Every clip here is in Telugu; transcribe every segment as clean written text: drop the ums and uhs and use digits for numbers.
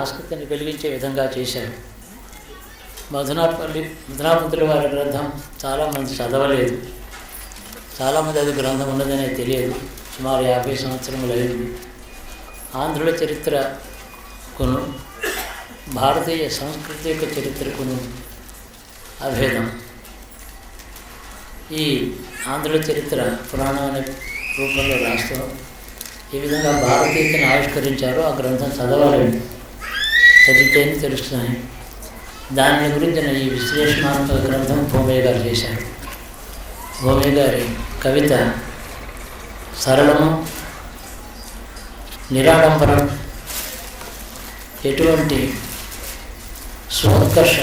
ఆసక్తిని కలిగించే విధంగా చేశారు. మధునాపంతుల వారి గ్రంథం చాలామంది చదవలేదు, చాలామంది అది గ్రంథం ఉన్నదనే తెలియదు. సుమారు 50 సంవత్సరములు అయింది. ఆంధ్రుల చరిత్రకును భారతీయ సంస్కృతి యొక్క చరిత్రకును అభేదం. ఈ ఆంధ్రుల చరిత్ర పురాణం అనే రూపంలో రాస్తూ ఈ విధంగా భారతీయతను ఆవిష్కరించారో ఆ గ్రంథం చదవాలండి, చదివితేనే తెలుస్తున్నాయి. దాని గురించిన ఈ విశ్లేషణాత్మక గ్రంథం భూమయ్య గారు చేశారు. భూమయ్య గారి కవిత సరళము, నిరాడంబరం, ఎటువంటి స్వోత్కర్ష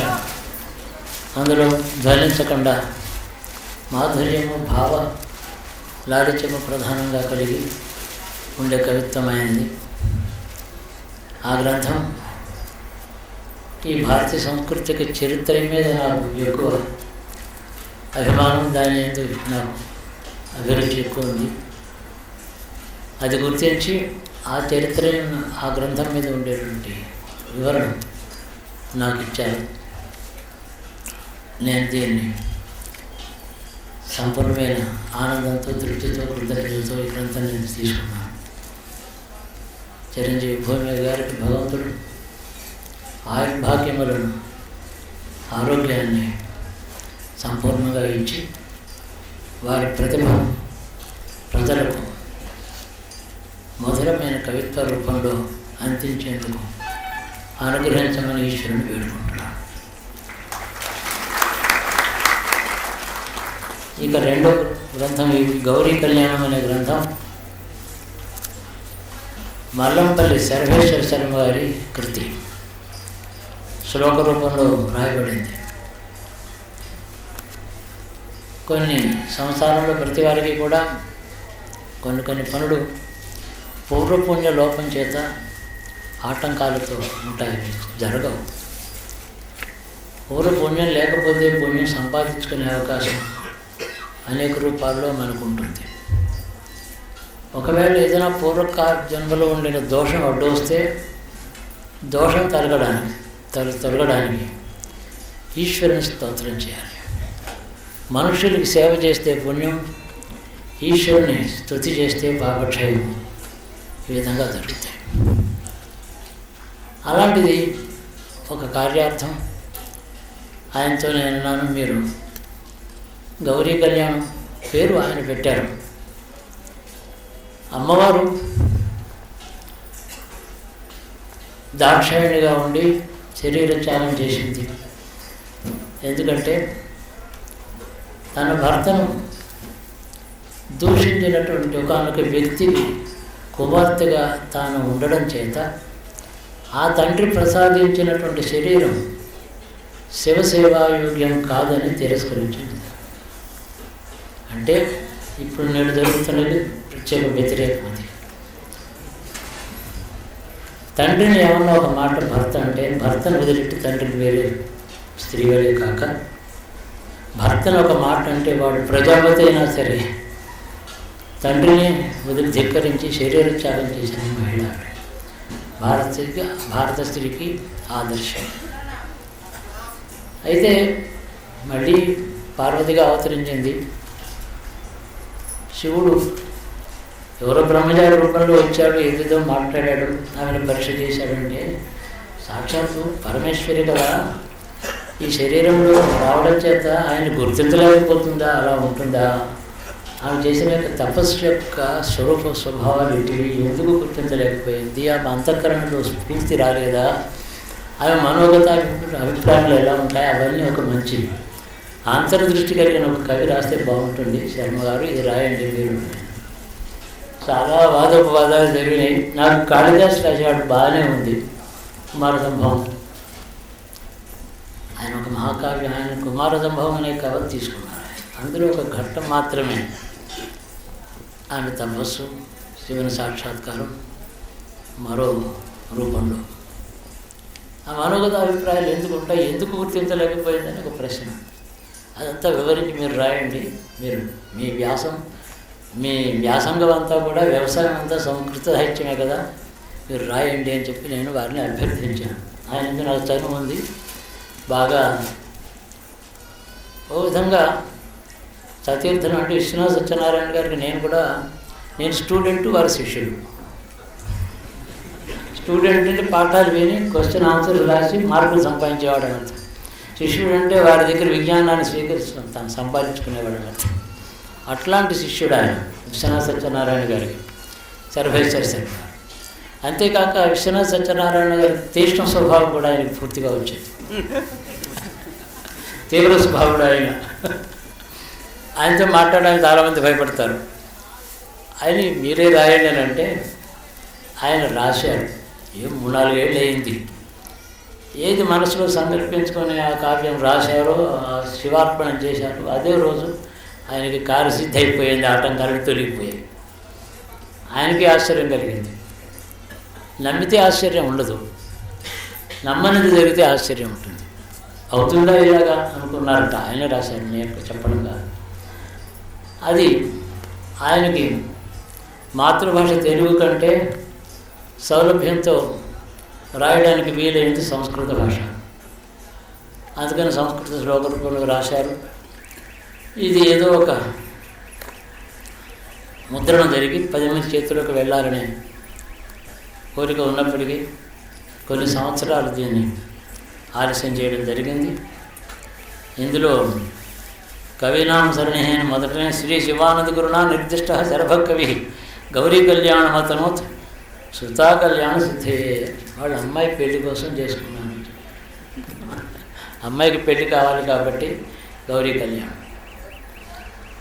అందులో ధ్వనించకుండా మాధుర్యము, భావ లాలిత్యము ప్రధానంగా కలిగి ఉండే కవిత్వమైనది. ఆ గ్రంథం ఈ భారతీయ సాంస్కృతిక చరిత్ర మీద నాకు ఎక్కువ అభిమానం, దాని మీద నాకు అభిరుచి ఎక్కువ ఉంది. అది గుర్తించి ఆ చరిత్ర ఆ గ్రంథం మీద ఉండేటువంటి వివరణ నాకు ఇచ్చారు. నేను దీన్ని సంపూర్ణమైన ఆనందంతో, తృప్తితో, కృతజ్ఞతతో ఈ గ్రంథం నేను తీసుకున్నాను. చిరంజీవి భూమయ్య గారికి భగవంతుడు ఆయుర్భాగ్యములను, ఆరోగ్యాన్ని సంపూర్ణంగా ఇచ్చి వారి ప్రతిభ ప్రజలకు మధురమైన కవిత్వ రూపంలో అందించేందుకు అనుగ్రహించమని ఈశ్వరుని వేడుకుంటున్నాను. ఇక రెండో గ్రంథం ఈ గౌరీ కళ్యాణం అనే గ్రంథం మల్లంపల్లి సర్వేశ్వర శర్మ గారి కృతి, శ్లోక రూపంలో రాయబడింది. కొన్ని సంసారంలో ప్రతి వారికి కూడా కొన్ని పనులు పూర్వపుణ్య లోపం చేత ఆటంకాలతో ఉంటాయి, జరగవు. పూర్వపుణ్యం లేకపోతే పుణ్యం సంపాదించుకునే అవకాశం అనేక రూపాల్లో మనకు ఉంటుంది. ఒకవేళ ఏదైనా జన్మలో ఉండిన దోషం అడ్డు వస్తే దోషం తొలగడానికి ఈశ్వరుని స్తోత్రం చేయాలి. మనుషులకి సేవ చేస్తే పుణ్యం, ఈశ్వరుని స్తుతి చేస్తే పాపక్షయం, ఈ విధంగా జరుగుతాయి. అలాంటిది ఒక కార్యార్థం ఆయనతో నేను అన్నాను, మీరు గౌరీ కళ్యాణం పేరు ఆయన పెట్టారు. అమ్మవారు దాక్షాయణిగా ఉండి శరీర త్యాగం చేసింది. ఎందుకంటే తన భర్తను దూషించినటువంటి ఒకనొక వ్యక్తికి కుమార్తెగా తాను ఉండడం చేత ఆ తండ్రి ప్రసాదించినటువంటి శరీరం శివసేవాయోగ్యం కాదని తిరస్కరించింది. అంటే ఇప్పుడు నేడు జరుగుతున్నది ప్రత్యేక వ్యతిరేకం. అది తండ్రిని ఏమన్నా ఒక మాట భర్త అంటే భర్తను వదిలిట్టి తండ్రికి వేరే స్త్రీ వేరే కాక, భర్తను ఒక మాట అంటే వాడు ప్రజాపతి అయినా సరే తండ్రిని వదిలి ధిక్కరించి శరీర త్యాగం చేసిన మహిళ భారత స్త్రీకి ఆదర్శం. అయితే మళ్ళీ పార్వతిగా అవతరించింది. శివుడు ఎవరో బ్రహ్మచారి రూపంలో వచ్చాడు, ఏదేదో మాట్లాడాడు, ఆమెను పరీక్ష చేశాడంటే సాక్షాత్తు పరమేశ్వరి కదా. ఈ శరీరంలో రావడం చేత ఆయన గుర్తించలేకపోతుందా? అలా ఉంటుందా? ఆమె చేసిన తపస్సు యొక్క స్వభావాలు ఇటివి ఎందుకు గుర్తించలేకపోయింది? ఆమె అంతఃకరణలో స్ఫూర్తి రాలేదా? ఆమె మనోగత అభిప్రాయాలు ఎలా ఉంటాయి? అవన్నీ ఒక మంచి అంతర్దృష్టి కలిగిన ఒక కవి రాస్తే బాగుంటుంది. శర్మ గారు ఇది రాయండి మీరు. చాలా వాదోపవాదాలు జరిగినాయి. నాకు కాళిదాసు రాశాడు, బాగానే ఉంది. కుమార సంభవం ఆయన ఒక మహాకావ్యం. ఆయన కుమార సంభవం అనే కథ తీసుకున్నారు. అందులో ఒక ఘట్టం మాత్రమే ఆమె తపస్సు, శివుని సాక్షాత్కారం మరో రూపంలో. ఆ మనోగత అభిప్రాయాలు ఎందుకు ఉంటాయి, ఎందుకు గుర్తించలేకపోయిందని ఒక ప్రశ్న. అదంతా వివరించి మీరు రాయండి. మీరు మీ వ్యాసంగం అంతా కూడా వ్యవసాయం అంతా సంస్కృత సాహిత్యమే కదా, మీరు రాయండి అని చెప్పి నేను వారిని అభ్యర్థించాను. ఆయన నాకు చదువు ఉంది బాగా. ఓ విధంగా సతీర్థం అంటే విశ్వనాథ సత్యనారాయణ గారికి నేను స్టూడెంట్, వారి శిష్యుడు. స్టూడెంట్ అంటే పాఠాలు విని క్వశ్చన్ ఆన్సర్ రాసి మార్కులు సంపాదించేవాడు అన్నట్టు. శిష్యుడు అంటే వారి దగ్గర విజ్ఞానాన్ని స్వీకరిస్తాం, తాను సంపాదించుకునేవాడు అన్నట్టు. అట్లాంటి శిష్యుడు ఆయన విశ్వనాథ సత్యనారాయణ గారికి, సర్వేశ్వర శర్మ. అంతేకాక విశ్వనాథ సత్యనారాయణ గారి తీక్ష్ణ స్వభావం కూడా ఆయనకు పూర్తిగా వచ్చేది. తీవ్ర స్వభావుడు ఆయన. ఆయనతో మాట్లాడడానికి చాలామంది భయపడతారు. ఆయన మీరే రాయండి అని అంటే ఆయన రాశారు. 3-4 ఏళ్ళు అయింది. ఏది మనసులో సంకల్పించుకొని ఆ కావ్యం రాశారో, శివార్పణం చేశారు, అదే రోజు ఆయనకి కార్యసిద్ధి అయిపోయింది. ఆటంకాలు తొలగిపోయాయి. ఆయనకి ఆశ్చర్యం కలిగింది. నమ్మితే ఆశ్చర్యం ఉండదు, నమ్మనిది జరిగితే ఆశ్చర్యం ఉంటుంది. అవుతుందా ఇలాగా అనుకున్నారట. ఆయనే రాశారు, నేను చెప్పడం కాదు. అది ఆయనకి మాతృభాష తెలుగు కంటే సౌలభ్యంతో రాయడానికి వీలైంది సంస్కృత భాష. అందుకని సంస్కృత శ్లోక రూపంలో రాశారు. ఇది ఏదో ఒక ముద్రణ జరిగి 10 మంది చేతులకు వెళ్ళాలనే కోరిక ఉన్నప్పటికీ కొన్ని సంవత్సరాలు దీన్ని ఆలస్యం చేయడం జరిగింది. ఇందులో కవినాం సరణిహేన మొదటనే శ్రీ శివానంద గురునా నిర్దిష్ట శరభ కవి గౌరీ కళ్యాణమతనోత్ సుతా కళ్యాణ సిద్ధే. వాళ్ళ అమ్మాయి పెళ్లి కోసం చేసుకున్నాను. అమ్మాయికి పెళ్లి కావాలి కాబట్టి గౌరీ కళ్యాణం.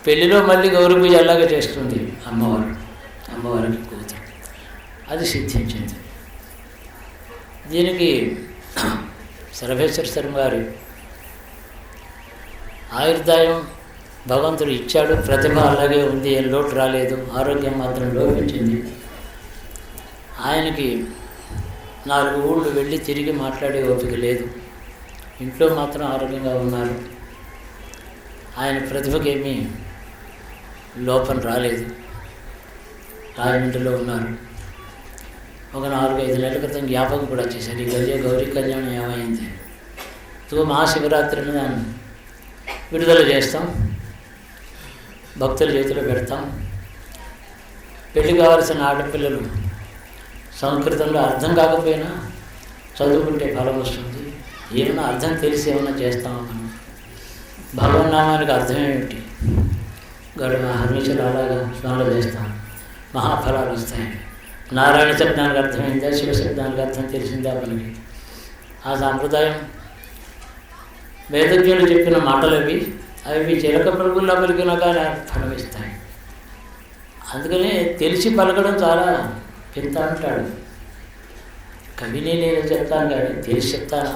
పెళ్లిలో మళ్ళీ గౌరీ పూజ అలాగే చేస్తుంది అమ్మవారికి కూతురు. అది సిద్ధించింది. దీనికి సర్వేశ్వర శర్మ గారి ఆయుర్దాయం భగవంతుడు ఇచ్చాడు, ప్రతిభ అలాగే ఉంది, ఏం లోటు రాలేదు, ఆరోగ్యం మాత్రం లోపించింది. ఆయనకి 4 ఊళ్ళు వెళ్ళి తిరిగి మాట్లాడే ఓపిక లేదు. ఇంట్లో మాత్రం ఆరోగ్యంగా ఉన్నారు. ఆయన ప్రతిభకేమీ లోపం రాలేదు. రాజమండ్రిలో ఉన్నారు. ఒక 4-5 నెలల క్రితం జ్ఞాపకం కూడా చేశారు. ఈ గౌరీ కళ్యాణం ఏమైంది, మహాశివరాత్రిని దాన్ని విడుదల చేస్తాం, భక్తుల చేతిలో పెడతాం. పెళ్లి కావాల్సిన ఆడపిల్లలు సంస్కృతంలో అర్థం కాకపోయినా చదువుకుంటే ఫలం వస్తుంది. ఏమైనా అర్థం తెలిసి ఏమైనా చేస్తామా మనం? భగవన్నామానికి అర్థం ఏమిటి? హర్మీషలు అలాగా స్నానం చేస్తాం, మహాఫలాలు వస్తాయి. నారాయణ శబ్దానికి అర్థమైందా, శివ శబ్దానికి అర్థం తెలిసిందా మనకి? ఆ సాంప్రదాయం వేదజ్ఞులు చెప్పిన మాటలు అవి చిలక పలుకుల్లో పలికినా కానీ ఫలమిస్తాయి. అందుకనే తెలిసి పలకడం చాలా చింత అంటాడు. కవిని నేను చెప్తాను కానీ తెలిసి చెప్తానా?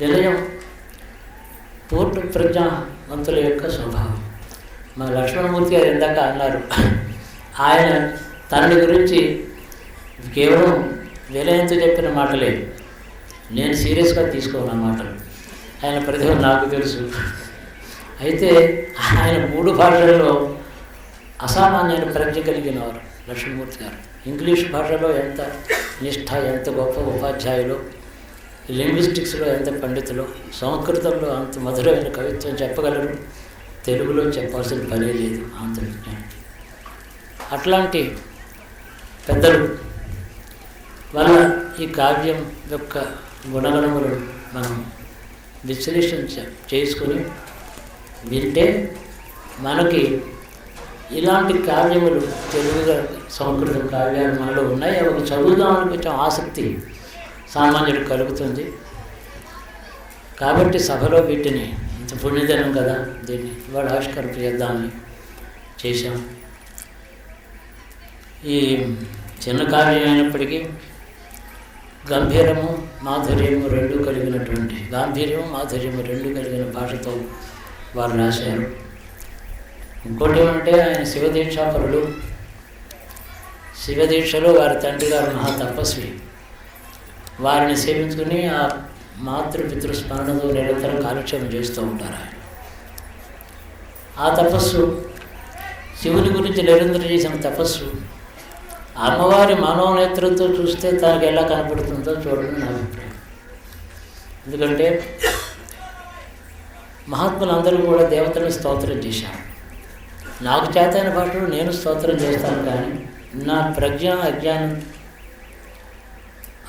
వినయం పూర్ణ ప్రజ్ఞావంతుల యొక్క స్వభావం. మా లక్ష్మణమూర్తి గారు ఇందాక అన్నారు, ఆయన తనని గురించి కేవలం వినయంతో చెప్పిన మాటలే. నేను సీరియస్గా తీసుకోను ఆ మాటలు. ఆయన ప్రతిభ నాకు తెలుసు. అయితే ఆయన 3 భాషల్లో అసామాన్యమైన ప్రజ్ఞ కలిగిన వారు లక్ష్మణమూర్తి గారు. ఇంగ్లీష్ భాషలో ఎంత నిష్ఠ, ఎంత గొప్ప ఉపాధ్యాయులు, లింగ్విస్టిక్స్లో ఎంత పండితులు, సంస్కృతంలో అంత మధురమైన కవిత్వం చెప్పగలరు, తెలుగులో చెప్పాల్సిన పనే లేదు ఆంధ్రజ్ఞానికి. అట్లాంటి పెద్దలు వల్ల ఈ కావ్యం యొక్క గుణగణములను మనం విశ్లేషణ చేసుకొని వింటే మనకి ఇలాంటి కావ్యములు తెలుగుగా సంస్కృతం కావ్యాలు మనలో ఉన్నాయి. అవి చదువుదామని కొంచెం ఆసక్తి సామాన్యుడు కలుగుతుంది. కాబట్టి సభలో వీటిని ఇంత పుణ్యదినం కదా, దీన్ని ఇవాళ ఆవిష్కరణ చేద్దామని చేశాం. ఈ చిన్న కావ్యం అయినప్పటికీ గంభీరము మాధుర్యము రెండు కలిగినటువంటి, గాంభీర్యము మాధుర్యము రెండు కలిగిన భాషతో వారు రాశారు. ఇంకోటి ఏమంటే ఆయన శివదీక్షాపరుడు. శివదీక్షలో వారి తండ్రి గారు మహా తపస్వి. వారిని సేవించుకుని ఆ మాతృపితృ స్మరణతో నిరంతరం కాలక్షేమం చేస్తూ ఉంటారు ఆయన. ఆ తపస్సు, శివుని గురించి నిరంతరం చేసిన తపస్సు అమ్మవారి మనోనేత్రంతో చూస్తే తనకు ఎలా కనపడుతుందో చూడండి నా అభిప్రాయం. ఎందుకంటే మహాత్ములందరూ కూడా దేవతలను స్తోత్రం చేశారు. నాకు చేతైన భాషలో నేను స్తోత్రం చేస్తాను, కానీ నా ప్రజ్ఞ అజ్ఞానం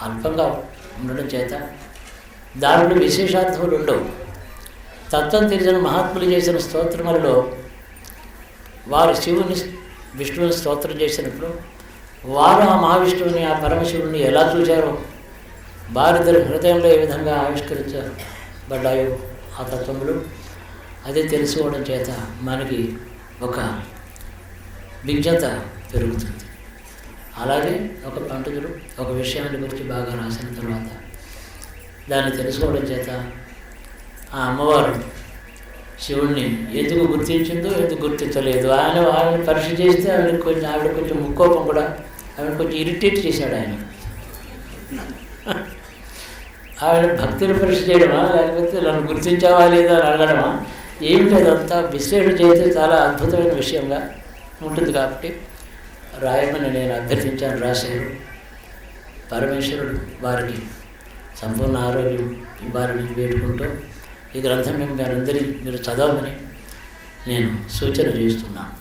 అల్పంగా ఉండడం చేత దాంట్లో విశేషార్థములు ఉండవు. తత్వం తెలిసిన మహాత్ములు చేసిన స్తోత్రములలో వారు శివుని విష్ణువుని స్తోత్రం చేసినప్పుడు వారు ఆ మహావిష్ణువుని, ఆ పరమశివుని ఎలా చూశారో, వారిద్దరి హృదయంలో ఏ విధంగా ఆవిష్కరించబడ్డాయో ఆ తత్వములు, అదే తెలుసుకోవడం చేత మనకి ఒక విజ్ఞత పెరుగుతుంది. అలాగే ఒక పండితుడు ఒక విషయాన్ని గురించి బాగా రాసిన తర్వాత దాన్ని తెలుసుకోవడం చేత ఆ అమ్మవారు శివుణ్ణి ఎందుకు గుర్తించిందో ఎందుకు గుర్తించలేదు, ఆయన పరీక్ష చేస్తే ఆవిడ కొంచెం ముక్కోపం కూడా, ఆవిడ కొంచెం ఇరిటేట్ చేశాడు ఆయన. ఆవిడ భక్తులు పరీక్ష చేయడమా, లేకపోతే నన్ను గుర్తించావా లేదా అని అడగడమా, ఏమిటి అదంతా విశ్లేషణ చేస్తే చాలా అద్భుతమైన విషయంగా ఉంటుంది. కాబట్టి రాయమని నేను అభ్యర్థించాను, రాశారు. పరమేశ్వరుడు వారికి సంపూర్ణ ఆరోగ్యం ఇవ్వాలని వేడుకుంటూ ఈ గ్రంథం మీరు చదవమని నేను సూచన చేస్తున్నాను.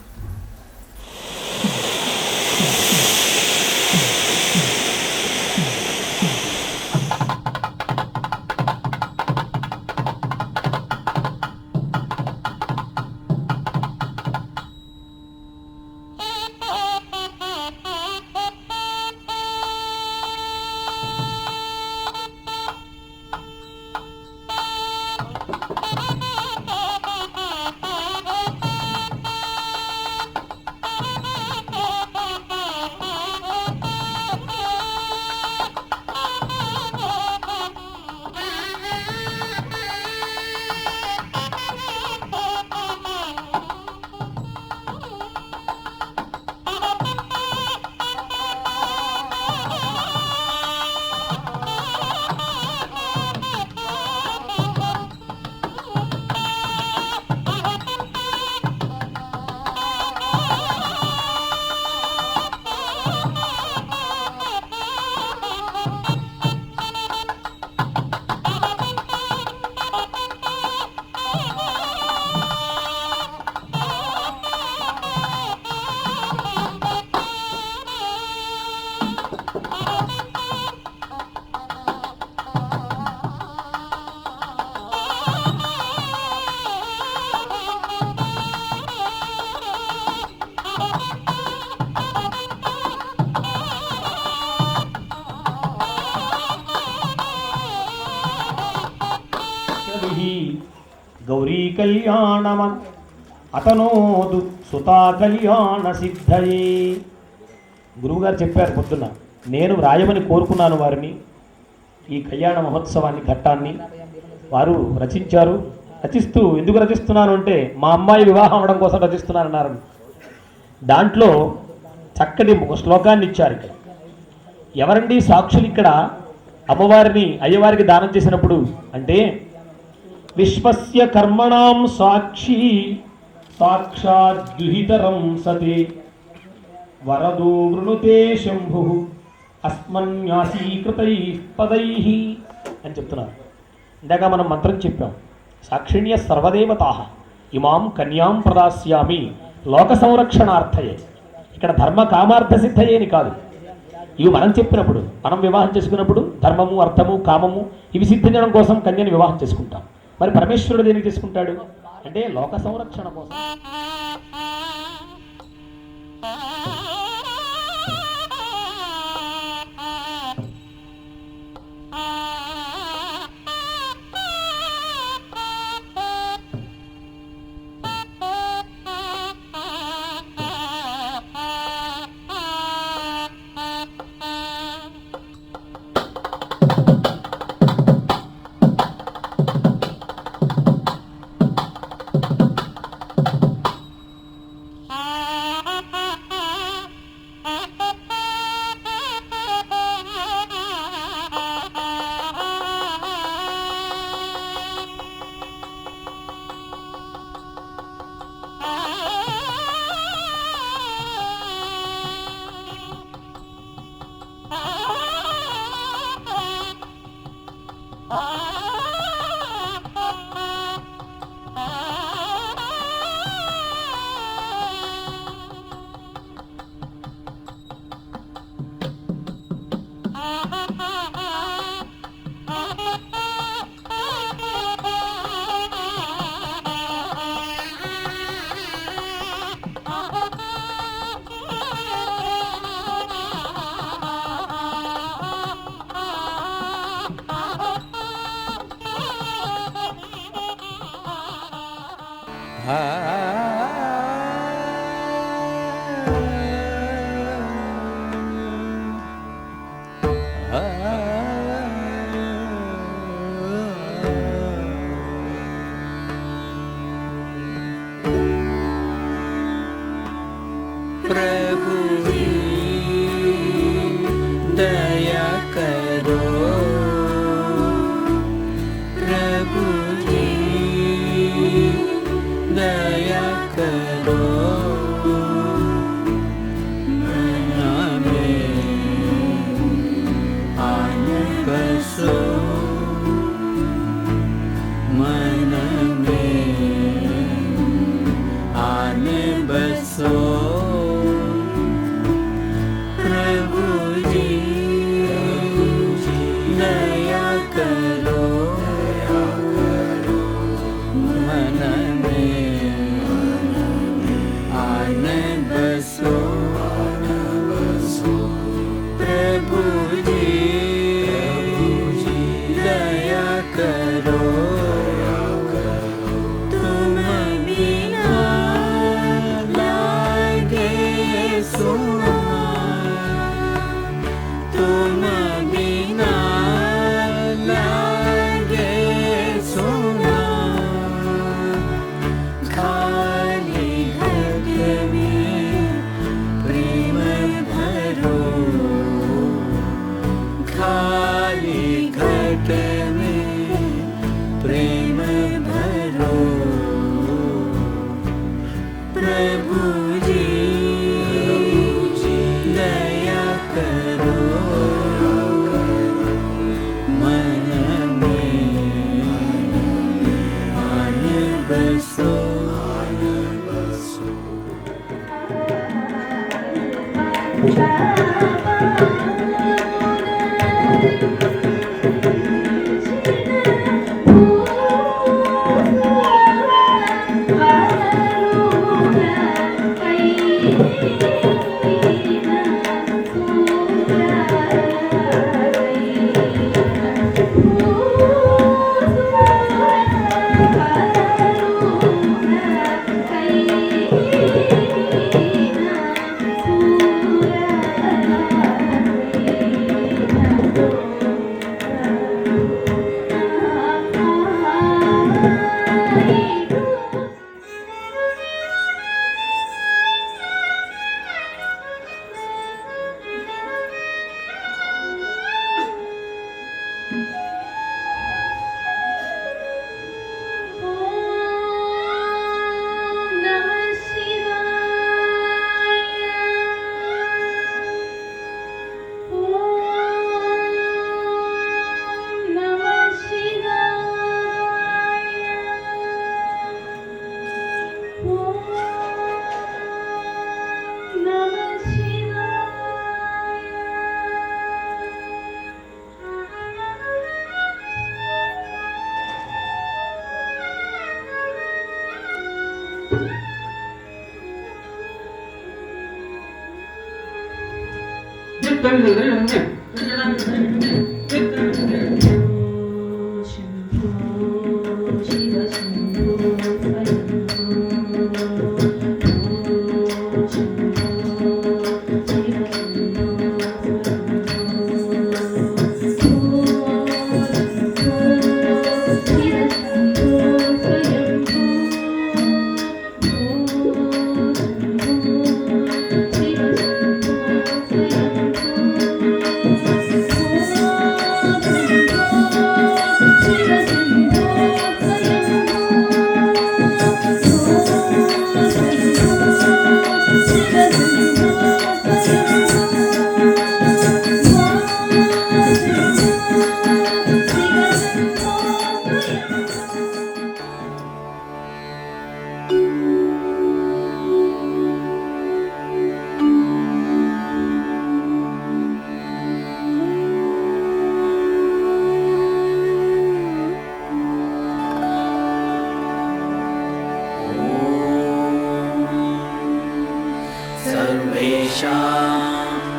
గౌరీ కళ్యాణమ అతనోదు సుతా కళ్యాణ సిద్ధయే. గురువుగారు చెప్పారు పొద్దున్న, నేను రాయమని కోరుకున్నాను వారిని. ఈ కళ్యాణ మహోత్సవాన్ని, ఘట్టాన్ని వారు రచించారు. రచిస్తూ ఎందుకు రచిస్తున్నాను అంటే మా అమ్మాయి వివాహం అవడం కోసం రచిస్తున్నానన్నారు. దాంట్లో చక్కటి ఒక శ్లోకాన్ని ఇచ్చారు. ఇక్కడ ఎవరండి సాక్షులు? ఇక్కడ అమ్మవారిని అయ్యవారికి దానం చేసినప్పుడు అంటే విశ్వస్య కర్మణాం సాక్షి సాక్షాద్దుహితరం సతే వరదో వృణుతే శంభు అస్మన్యాసీకృతై పదైః. అని చెప్తున్నారు. ఇందాక మనం మంత్రం చెప్పాం, సాక్షిణ్య సర్వదేవతా ఇమాం కన్యాం ప్రదాస్యామి లోక సంరక్షణార్థయే. ఇక్కడ ధర్మ కామార్థ సిద్ధయే అని కాదు. ఇవి మనం చెప్పినప్పుడు, మనం వివాహం చేసుకున్నప్పుడు ధర్మము అర్థము కామము ఇవి సిద్ధించడం కోసం కన్యని వివాహం చేసుకుంటాం. మరి పరమేశ్వరుడు దేనికి చేసుకుంటాడు అంటే లోక సంరక్షణ కోసం.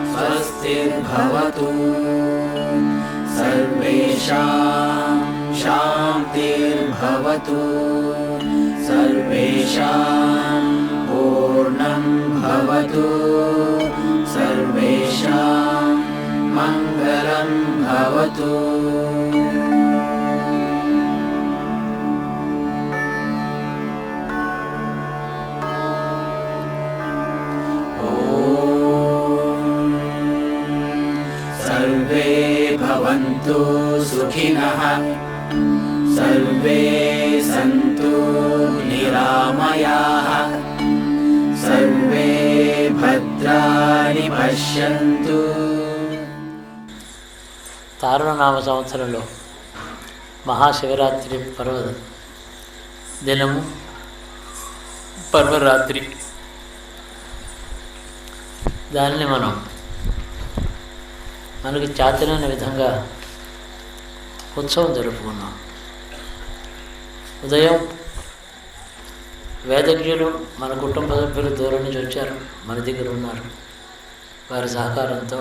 स्वस्तिर्भवतु सर्वेषां शान्तिर्भवतु सर्वेषां पूर्णं भवतु सर्वेषां मङ्गलं भवतु। सर्वे भवन्तु सुखिनः सर्वे सन्तु निरामयाः सर्वे भद्राणि पश्यन्तु। తారుణనామ సంవత్సరంలో మహాశివరాత్రి పర్వ దినము పర్వరాత్రి, దానిని మనకి చాతులైన విధంగా ఉత్సవం జరుపుకున్నాం. ఉదయం వేదజ్ఞులు మన కుటుంబ సభ్యులు దూరం నుంచి వచ్చారు, మన దగ్గర ఉన్నారు. వారి సహకారంతో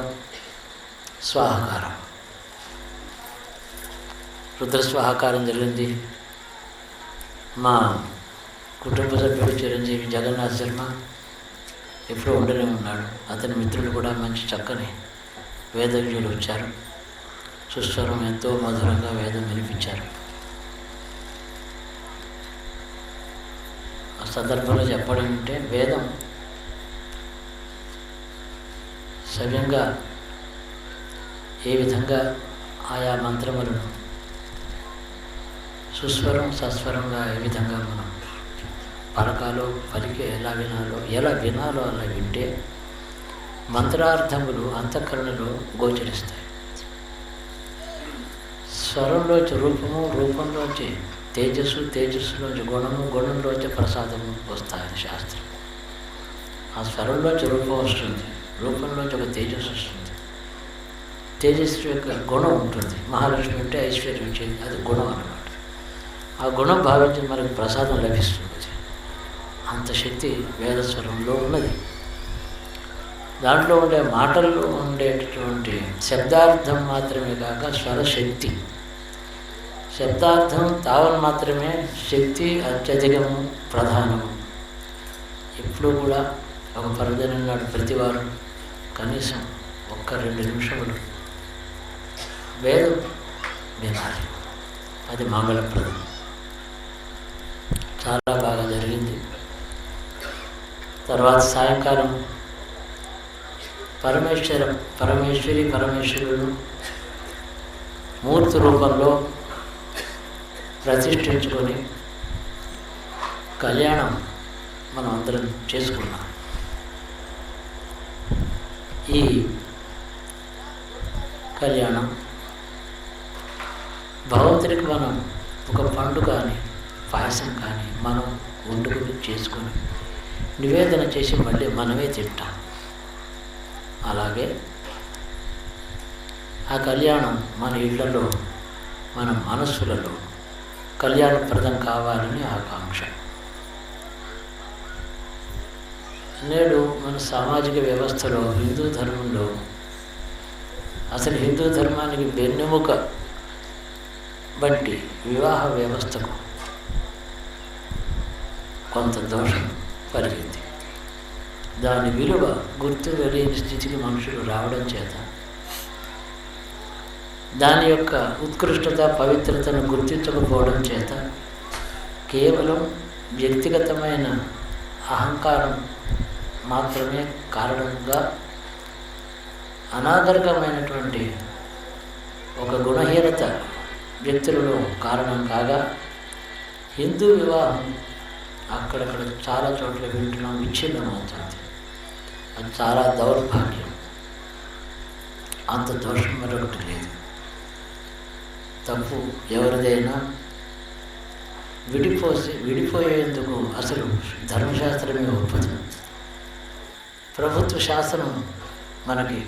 స్వాహకారం, రుద్రస్వాహకారం జరిగింది. మా కుటుంబ సభ్యుడు చిరంజీవి జగన్నాథ్ శర్మ ఎప్పుడూ ఉండనే ఉన్నాడు. అతని మిత్రులు కూడా మంచి చక్కని వేదజ్ఞులు వచ్చారు. సుస్వరం ఎంతో మధురంగా వేదం వినిపించారు. ఆ సందర్భంలో చెప్పడం అంటే, వేదం సవ్యంగా ఏ విధంగా ఆయా మంత్రములను సుస్వరం సస్వరంగా ఏ విధంగా మనం పలకాలో పలికి ఎలా వినాలో అలా వింటే మంత్రార్థములు అంతఃకరణలో గోచరిస్తాయి. స్వరంలోంచి రూపము, రూపంలోంచి తేజస్సు, తేజస్సులోంచి గుణము, గుణంలోంచి ప్రసాదము వస్తాయని శాస్త్రం. ఆ స్వరంలోంచి రూపం వస్తుంది, రూపంలోంచి ఒక తేజస్సు వస్తుంది. తేజస్సు యొక్క గుణం ఉంటుంది. మహాలక్ష్మి అంటే ఐశ్వర్యం వచ్చేది, అది గుణం అన్నమాట. ఆ గుణం భావించి మనకు ప్రసాదం లభిస్తుంది. అంత శక్తి వేదస్వరంలో ఉన్నది. దాంట్లో ఉండే మాటల్లో ఉండేటటువంటి శబ్దార్థం మాత్రమే కాక స్వరశక్తి, శబ్దార్థం తావన్ మాత్రమే, శక్తి అత్యధికము, ప్రధానము. ఎప్పుడూ కూడా ఒక పర్వదినం నాడు ప్రతివారం కనీసం 1-2 నిమిషములు వేదం వినాలి. అది మంగళప్రదం. చాలా బాగా జరిగింది. తర్వాత సాయంకాలం పరమేశ్వరులను మూర్తి రూపంలో ప్రతిష్ఠించుకొని కళ్యాణం మనం అందరం చేసుకున్నాం. ఈ కళ్యాణం భగవంతుడికి మనం ఒక పండు కానీ పాయసం కానీ మనం వండుకొని చేసుకొని నివేదన చేసి మళ్ళీ మనమే తింటాం. అలాగే ఆ కళ్యాణం మన ఇళ్లలో, మన మనస్సులలో కళ్యాణప్రదం కావాలని ఆకాంక్ష. నేడు మన సామాజిక వ్యవస్థలో, హిందూ ధర్మంలో అసలు హిందూ ధర్మానికి వెన్నెముక వంటి వివాహ వ్యవస్థకు కొంత దోషం కలిగింది. దాని విలువ గుర్తు తెలియని స్థితికి మనుషులు రావడం చేత దాని యొక్క ఉత్కృష్టత పవిత్రతను గుర్తించకపోవడం చేత కేవలం వ్యక్తిగతమైన అహంకారం మాత్రమే కారణంగా అనాగరికమైనటువంటి ఒక గుణహీనత వ్యక్తులలో కారణం కాగా హిందూ వివాహం అక్కడక్కడ చాలా చోట్ల వింటున్నాం విచ్ఛిన్నమవుతుంది. అది చాలా దౌర్భాగ్యం. అంత దోషం మరొకటి లేదు. తప్పు ఎవరిదైనా విడిపోయేందుకు అసలు ధర్మశాస్త్రమే ఒప్పదు. ప్రభుత్వ శాసనం మనకి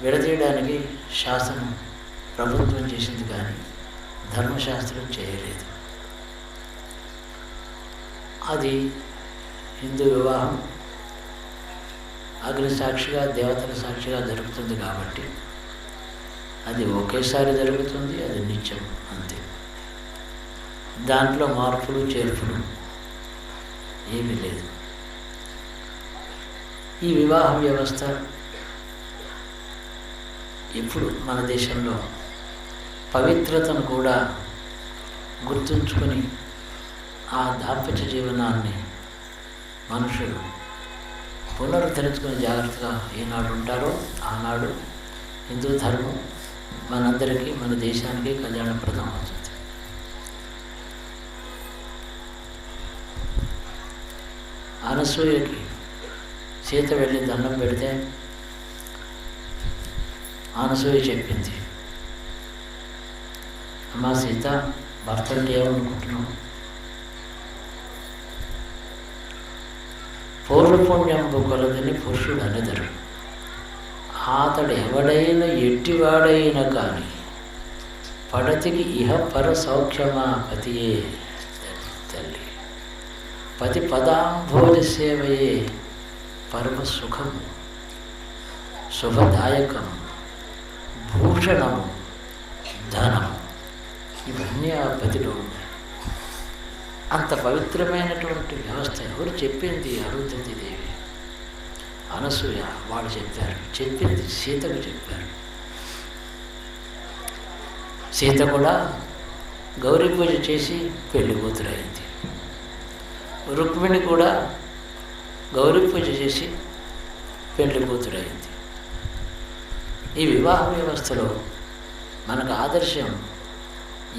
విడదీయడానికి శాసనం ప్రభుత్వం చేసింది, కానీ ధర్మశాస్త్రం చేయలేదు. అది హిందూ వివాహం అగ్ని సాక్షిగా దేవతల సాక్షిగా జరుగుతుంది కాబట్టి అది ఒకేసారి జరుగుతుంది. అది నిత్యం, అంతే. దాంట్లో మార్పులు చేర్పులు ఏమీ లేదు. ఈ వివాహ వ్యవస్థ ఇప్పుడు మన దేశంలో పవిత్రతను కూడా గుర్తుంచుకొని ఆ దాంపత్య జీవనాన్ని మనుషులు పునరుద్ధరించుకొని జాగ్రత్తగా ఏనాడు ఉంటారో ఆనాడు హిందూ ధర్మం మనందరికీ మన దేశానికి కళ్యాణప్రదం అవుతుంది. అనసూయకి సీత వెళ్ళి దండం పెడితే అనసూయ చెప్పింది, అమ్మా సీత, భర్త అంటే ఏమనుకుంటున్నావు? పూర్వపుణ్యంబు కొలదని పురుషుడు అనెదరు. అతడు ఎవడైనా ఎట్టివాడైనా కానీ పడతికి ఇహ పర సౌఖ్యమా పతియే తల్లి. పతి పదాంభోజ సేవయే పరమ సుఖము, శుభదాయకం, భూషణము, ధనం. ఇవన్నీ ఆ పతిలో ఉన్నాయి. అంత పవిత్రమైనటువంటి వ్యవస్థ ఎవరు చెప్పింది? అరుంధతి దేవి, అనసూయ వాళ్ళు చెప్పారు. చెప్పింది సీతకు చెప్పారు. సీత కూడా గౌరీ పూజ చేసి పెళ్లి కూతురైంది. రుక్మిణి కూడా గౌరీ పూజ చేసి పెళ్లి కూతురైంది. ఈ వివాహ వ్యవస్థలో మనకు ఆదర్శం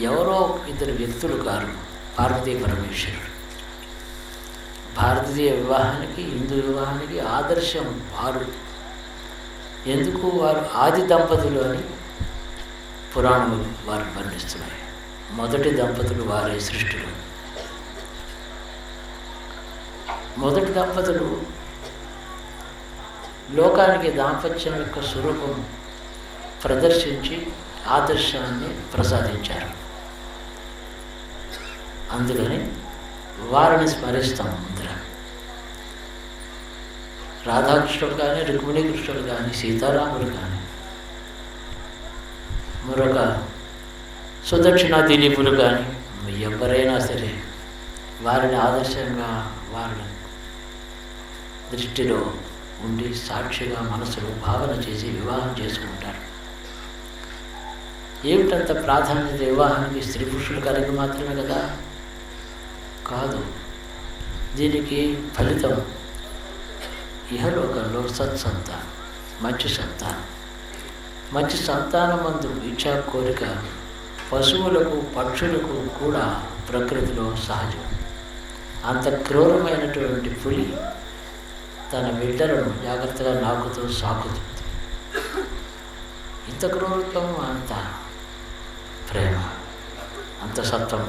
ఎవరో ఇద్దరు వ్యక్తులు కారు, పార్వతీ పరమేశ్వరుడు. భారతీయ వివాహానికి హిందూ వివాహానికి ఆదర్శం వారు. ఎందుకు? వారు ఆది దంపతులు అని పురాణములు వారు వర్ణిస్తున్నాయి. మొదటి దంపతులు వారే సృష్టిలో. మొదటి దంపతులు లోకానికి దాంపత్యం యొక్క స్వరూపం ప్రదర్శించి ఆదర్శాన్ని ప్రసాదించారు. అందుకని వారిని స్మరిస్తాం అందరం. రాధాకృష్ణుడు కానీ, రుక్మిణీ కృష్ణుడు కానీ, సీతారాముడు కానీ, మరొక సుదక్షిణ దిలీపులు కానీ, ఎవరైనా సరే వారిని ఆదర్శంగా వారిని దృష్టిలో ఉండి సాక్షిగా మనసులో భావన చేసి వివాహం చేసుకుంటారు. ఏమిటంత ప్రాధాన్యత వివాహానికి? స్త్రీ పురుషులు కలిగి మాత్రమే కదా? కాదు. దీనికి ఫలితం ఇహలోకంలో సత్సంతానం, మంచి సంతానం. మంచి సంతానమందు ఇచ్చా కోరిక పశువులకు పక్షులకు కూడా ప్రకృతిలో సహజం. అంత క్రూరమైనటువంటి పులి తన బిడ్డలను జాగ్రత్తగా నాకుతూ సాకుతుంది. ఇంత క్రూరత్వం, అంత ప్రేమ, అంత సత్వం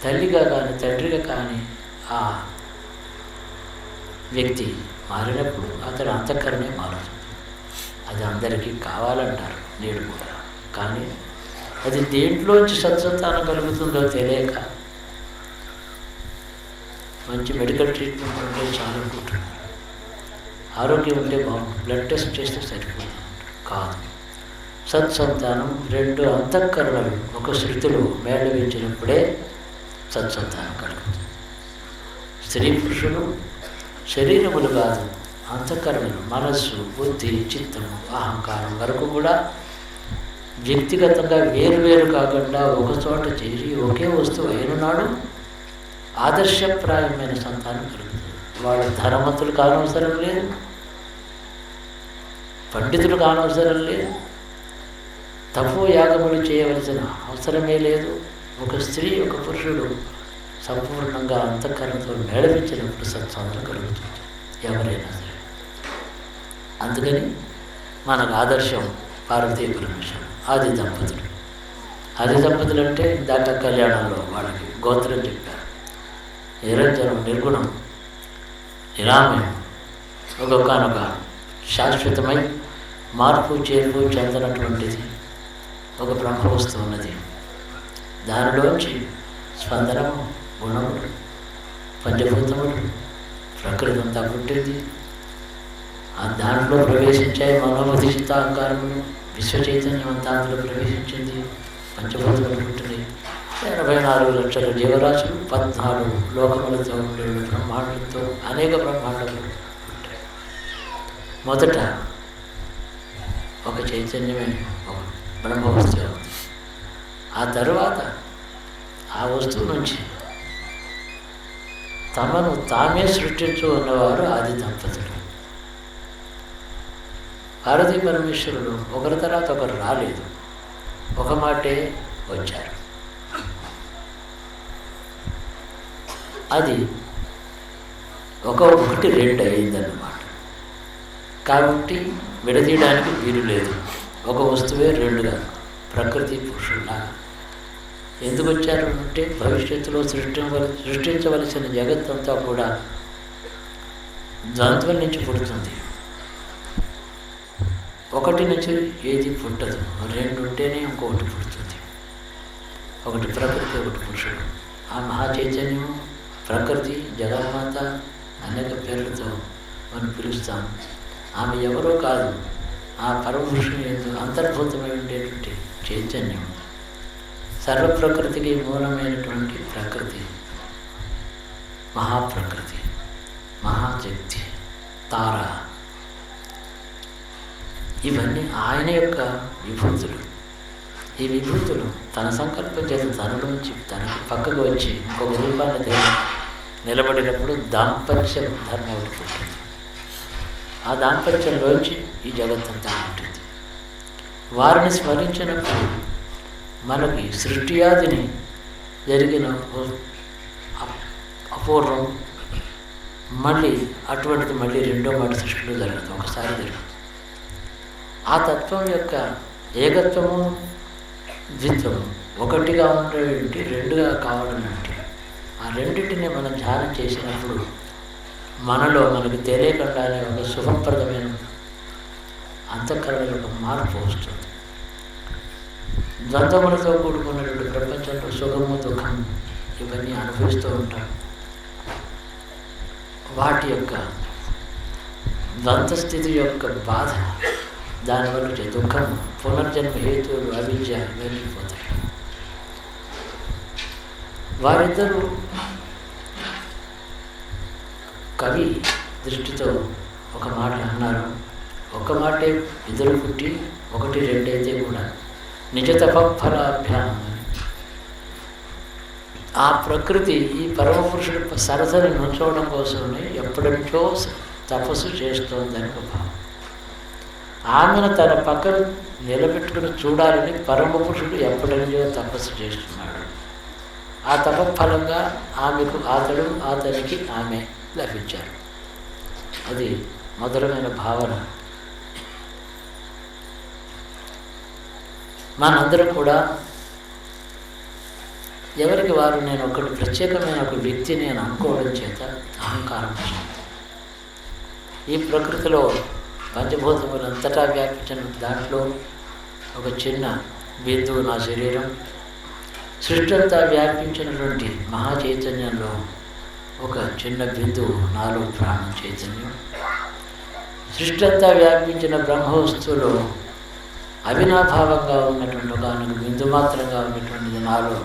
తల్లిగా కానీ తండ్రిగా కానీ ఆ వ్యక్తి మారినప్పుడు అతని అంతఃకరణే మారుతుంది. అది అందరికీ కావాలంటారు నేడు కూడా. కానీ అది దేంట్లోంచి సత్సంతానం కలుగుతుందో తెలియక మంచి మెడికల్ ట్రీట్మెంట్ ఉంటే చాలనుకుంటున్నారు. ఆరోగ్యం ఉంటే బాగుంది, బ్లడ్ టెస్ట్ చేస్తే సరిపోతుంది. కాదు. సత్సంతానం రెండు అంతఃకరణలు ఒక శృతిలో మేళవించినప్పుడే సత్సంతానం కలుగుతుంది. స్త్రీ పురుషులు శరీరములు కాదు, అంతఃకరణలు, మనస్సు, బుద్ధి, చిత్తము, అహంకారం వరకు కూడా వ్యక్తిగతంగా వేరువేరు కాకుండా ఒక చోట చేరి ఒకే వస్తువు అయిననాడు ఆదర్శప్రాయమైన సంతానం కలుగుతుంది. వాళ్ళు ధనవంతులు కానవసరం లేదు, పండితులు కానవసరం లేదు, తపో యాగములు చేయవలసిన అవసరమే లేదు. ఒక స్త్రీ ఒక పురుషుడు సంపూర్ణంగా అంతఃకరణతో మేళవించినప్పుడు సత్సంతానం కలుగుతుంది ఎవరైనా సరే. అందుకని మనకు ఆదర్శం పార్వతీ పరమేశ్వరుడు, ఆది దంపతులు. ఆది దంపతులు అంటే దాట కళ్యాణంలో వాళ్ళకి గోత్రం చెప్పారు. నిరంజనం, నిర్గుణం, నిరామయం, ఒకనొక శాశ్వతమై మార్పు చేర్పు చెందనటువంటిది ఒక బ్రహ్మవస్తువు ఉన్నది. దానిలోంచి స్పందనము, గుణములు, పంచభూతములు, ప్రకృతి అంతా పుట్టింది. ఆ దాంట్లో ప్రవేశించాయి మనోమతి చిత్తాహంకారములు, విశ్వచైతన్యం అంతా అందులో ప్రవేశించింది. పంచభూతములు పుట్టినాయి. 84 లక్షల జీవరాశులు, 14 లోకములతో ఉండే బ్రహ్మాండంతో అనేక బ్రహ్మాండములు పుట్టాయి. మొదట ఒక చైతన్యమే, ఒక బ్రహ్మ వస్తువు. ఆ తర్వాత ఆ వస్తువు నుంచి తమను తామే సృష్టించు ఉన్నవారు ఆది దంపతులు. పార్వతీ పరమేశ్వరుడు ఒకరి తర్వాత ఒకరు రాలేదు, ఒక మాటే వచ్చారు. అది ఒకటి రెండు అయిందన్నమాట. కాబట్టి విడదీయడానికి వీలు లేదు. ఒక వస్తువే రెండుగా ప్రకృతి పురుషుల్లా ఎందుకు వచ్చారు అంటే భవిష్యత్తులో సృష్టించవలసిన జగత్తంతా కూడా ద్వంద్వం నుంచి పుడుతుంది. ఒకటి నుంచి ఏది పుట్టదు, రెండు ఉంటేనే ఇంకొకటి పుడుతుంది. ఒకటి ప్రకృతి, ఒకటి పురుషుడు. ఆ మహాచైతన్యము ప్రకృతి, జగన్మాత అనేక పేర్లతో మనం పిలుస్తాం. ఆమె ఎవరో కాదు, ఆ పరమపురుషుని ఎందుకు అంతర్భూతమై ఉండేటువంటి చైతన్యం, సర్వప్రకృతికి మూలమైనటువంటి ప్రకృతి, మహాప్రకృతి, మహాశక్తి, తార, ఇవన్నీ ఆయన యొక్క విభూతులు. ఈ విభూతులు తన సంకల్పం చేత తనలోంచి తనకు పక్కకు వచ్చి ఇంకొక రూపాన్ని నిలబడినప్పుడు దాంపత్య ధర్మం పుట్టింది. ఆ దాంపత్యంలోంచి ఈ జగత్తంతా ఉంటుంది. వారిని స్మరించినప్పుడు మనకి సృష్టియాదిని జరిగిన అపూర్వం మళ్ళీ అటువంటిది మళ్ళీ రెండో మాట సృష్టిలో జరుగుతుంది, ఒకసారి జరుగుతుంది. ఆ తత్వం యొక్క ఏకత్వము, ద్విత్వము, ఒకటిగా ఉండేటి రెండుగా కావడం అంటే ఆ రెండింటిని మనం ధ్యానం చేసినప్పుడు మనలో మనకు తెలియకుండానే ఒక శుభప్రదమైన అంతఃకరణలో ఒక మార్పు వస్తుంది. ద్వంద్వములతో కూడుకున్నటువంటి ప్రపంచంలో సుఖము, దుఃఖము ఇవన్నీ అనుభవిస్తూ ఉంటాం. వాటి యొక్క ద్వంద్వస్థితి యొక్క బాధ, దానివల్ల వచ్చే దుఃఖం, పునర్జన్మ హేతువులు, అవిద్య ఇవన్నీ పోతాయి. వారిద్దరూ కవి దృష్టితో ఒక మాట అన్నారు. ఒక మాటే ఇద్దరు పుట్టి ఒకటి రెండైతే కూడా నిజ తపఫలాభ్యాం. ఆ ప్రకృతి ఈ పరమపురుషుడు సరసరి నుంచోవడం కోసమే ఎప్పటి నుంచో తపస్సు చేస్తోందని ఒక భావం. ఆమెను తన పక్కన నిలబెట్టుకుని చూడాలని పరమపురుషుడు ఎప్పటి నుంచో తపస్సు చేస్తున్నాడు. ఆ తపఫలంగా ఆమెకు అతనికి ఆమె లభించారు. అది మధురమైన భావన. మనందరం కూడా ఎవరికి వారు నేను ఒకటి ప్రత్యేకమైన ఒక వ్యక్తి నేను అనుకోవడం చేత అహంకారం వస్తుంది. ఈ ప్రకృతిలో పంచభూతములు అంతటా వ్యాపించిన దాంట్లో ఒక చిన్న బిందువు నా శరీరం, సృష్టి అంతా వ్యాపించినటువంటి మహాచైతన్యంలో ఒక చిన్న బిందువు నాలో ప్రాణ చైతన్యం, సృష్టి అంతా వ్యాపించిన బ్రహ్మవస్తువులో అవినాభావంగా ఉన్నటువంటి ఒక బిందు మాత్రంగా ఉన్నటువంటి నాలో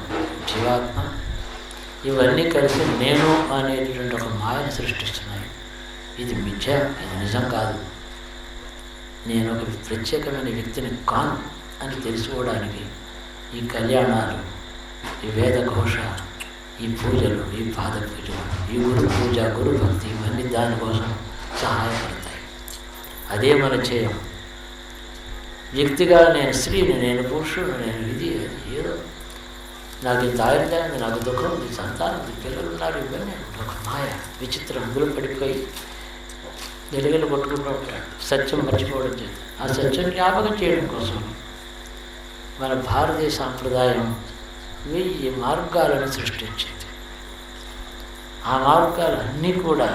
జీవాత్మ, ఇవన్నీ కలిసి నేను అనేటువంటి ఒక మాయను సృష్టిస్తున్నాయి. ఇది మిథ్య, ఇది నిజం కాదు. నేను ఒక ప్రత్యేకమైన వ్యక్తిని కాను అని తెలుసుకోవడానికి ఈ కళ్యాణాలు, ఈ వేద ఘోష, ఈ పూజలు, ఈ పాద పూజలు, ఈ గురు పూజ, గురు భక్తి, ఇవన్నీ దానికోసం సహాయపడతాయి. అదే మన చేయం. వ్యక్తిగా నేను స్త్రీని, నేను పురుషుడు, నేను ఇది ఏదో నాకు ఇంత ఆయుర్దాయం ఉంది, నాకు దుఃఖం ఉంది, సంతానం ఉంది, పిల్లలు ఉన్నారు, ఇవన్నీ ఒక మాయ, విచిత్రం. అందులో పడిపోయి వెలుగులు కొట్టుకుంటూ ఉంటాడు. సత్యం మర్చిపోవడం చేత ఆ సత్యం జ్ఞాపకం చేయడం కోసం మన భారతీయ సాంప్రదాయం 1000 మార్గాలను సృష్టించింది. ఆ మార్గాలన్నీ కూడా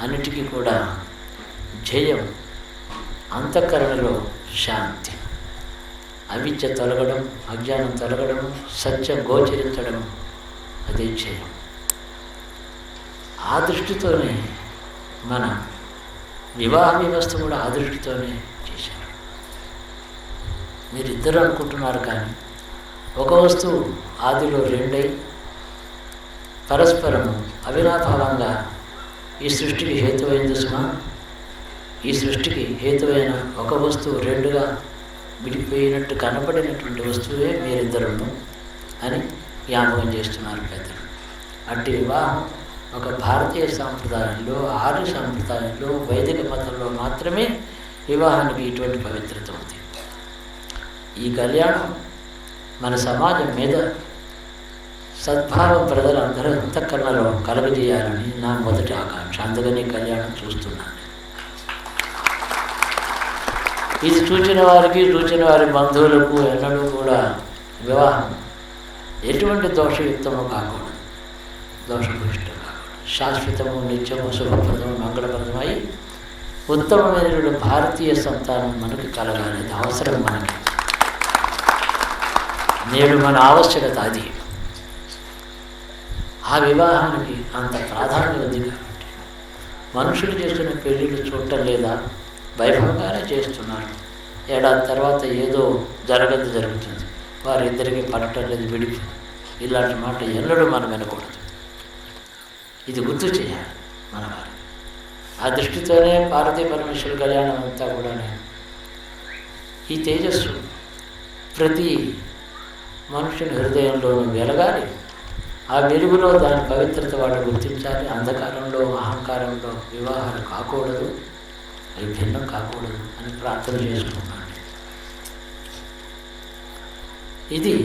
అన్నిటికీ కూడా జయం, అంతఃకరణలో శాంతి, అవిద్య తొలగడం, అజ్ఞానం తొలగడం, సత్యం గోచరించడం, అదే జయం. ఆ దృష్టితోనే మన వివాహ వ్యవస్థ కూడా ఆ దృష్టితోనే చేశారు. మీరిద్దరు అనుకుంటున్నారు, కానీ ఒక వస్తువు ఆదిలో రెండై పరస్పరము అవినాభావంగా ఈ సృష్టికి హేతువైంది సుమా. ఈ సృష్టికి హేతువైన ఒక వస్తువు రెండుగా విడిపోయినట్టు కనపడినటువంటి వస్తువే మీరిద్దరును అని జ్ఞాపకం చేస్తున్నారు పెద్దలు. అట్టి వివాహం ఒక భారతీయ సాంప్రదాయంలో, ఆర్య సాంప్రదాయంలో, వైదిక మతంలో మాత్రమే వివాహానికి ఇటువంటి పవిత్రత ఉంది. ఈ కళ్యాణం మన సమాజం మీద సద్భావం ప్రజలందరూ అంతఃకరణలో కలగజేయాలని నా మొదటి ఆకాంక్ష. అందుకని కళ్యాణం చూస్తున్నాను. ఇది చూచిన వారికి, చూచిన వారి బంధువులకు ఎన్నడూ కూడా వివాహం ఎటువంటి దోషయుక్తమో కాకూడదు, దోషభూయిష్టం కాకూడదు. శాశ్వతము, నిత్యము, శుభప్రదము, మంగళప్రదమై ఉత్తమమైనటువంటి భారతీయ సంతానం మనకి కలగాలి. అది అవసరం మనకి. నేడు మన ఆవశ్యకత అది. ఆ వివాహానికి అంత ప్రాధాన్యం ఉంది కాబట్టి మనుషులు చేస్తున్న పెళ్ళిళ్ళు చూడటం లేదా, వైభవంగానే చేస్తున్నారు. ఏడాది తర్వాత ఏదో జరుగుతుంది, వారిద్దరికీ పడటం లేదు, విడిపి. ఇలాంటి మాట ఎన్నడూ మనం వినకూడదు. ఇది గుర్తు చేయాలి మన వారికి. ఆ దృష్టితోనే పార్వతీ పరమేశ్వర కళ్యాణం అంతా కూడా ఈ తేజస్సు ప్రతి మనుషుని హృదయంలోనూ వెలగాలి. ఆ వెలుగులో దాని పవిత్రత వాళ్ళు గుర్తించాలి. అంధకారంలో, అహంకారంలో వివాహాలు కాకూడదు, అవి భిన్నం కాకూడదు అని ప్రార్థన చేసుకుంటాను. ఇది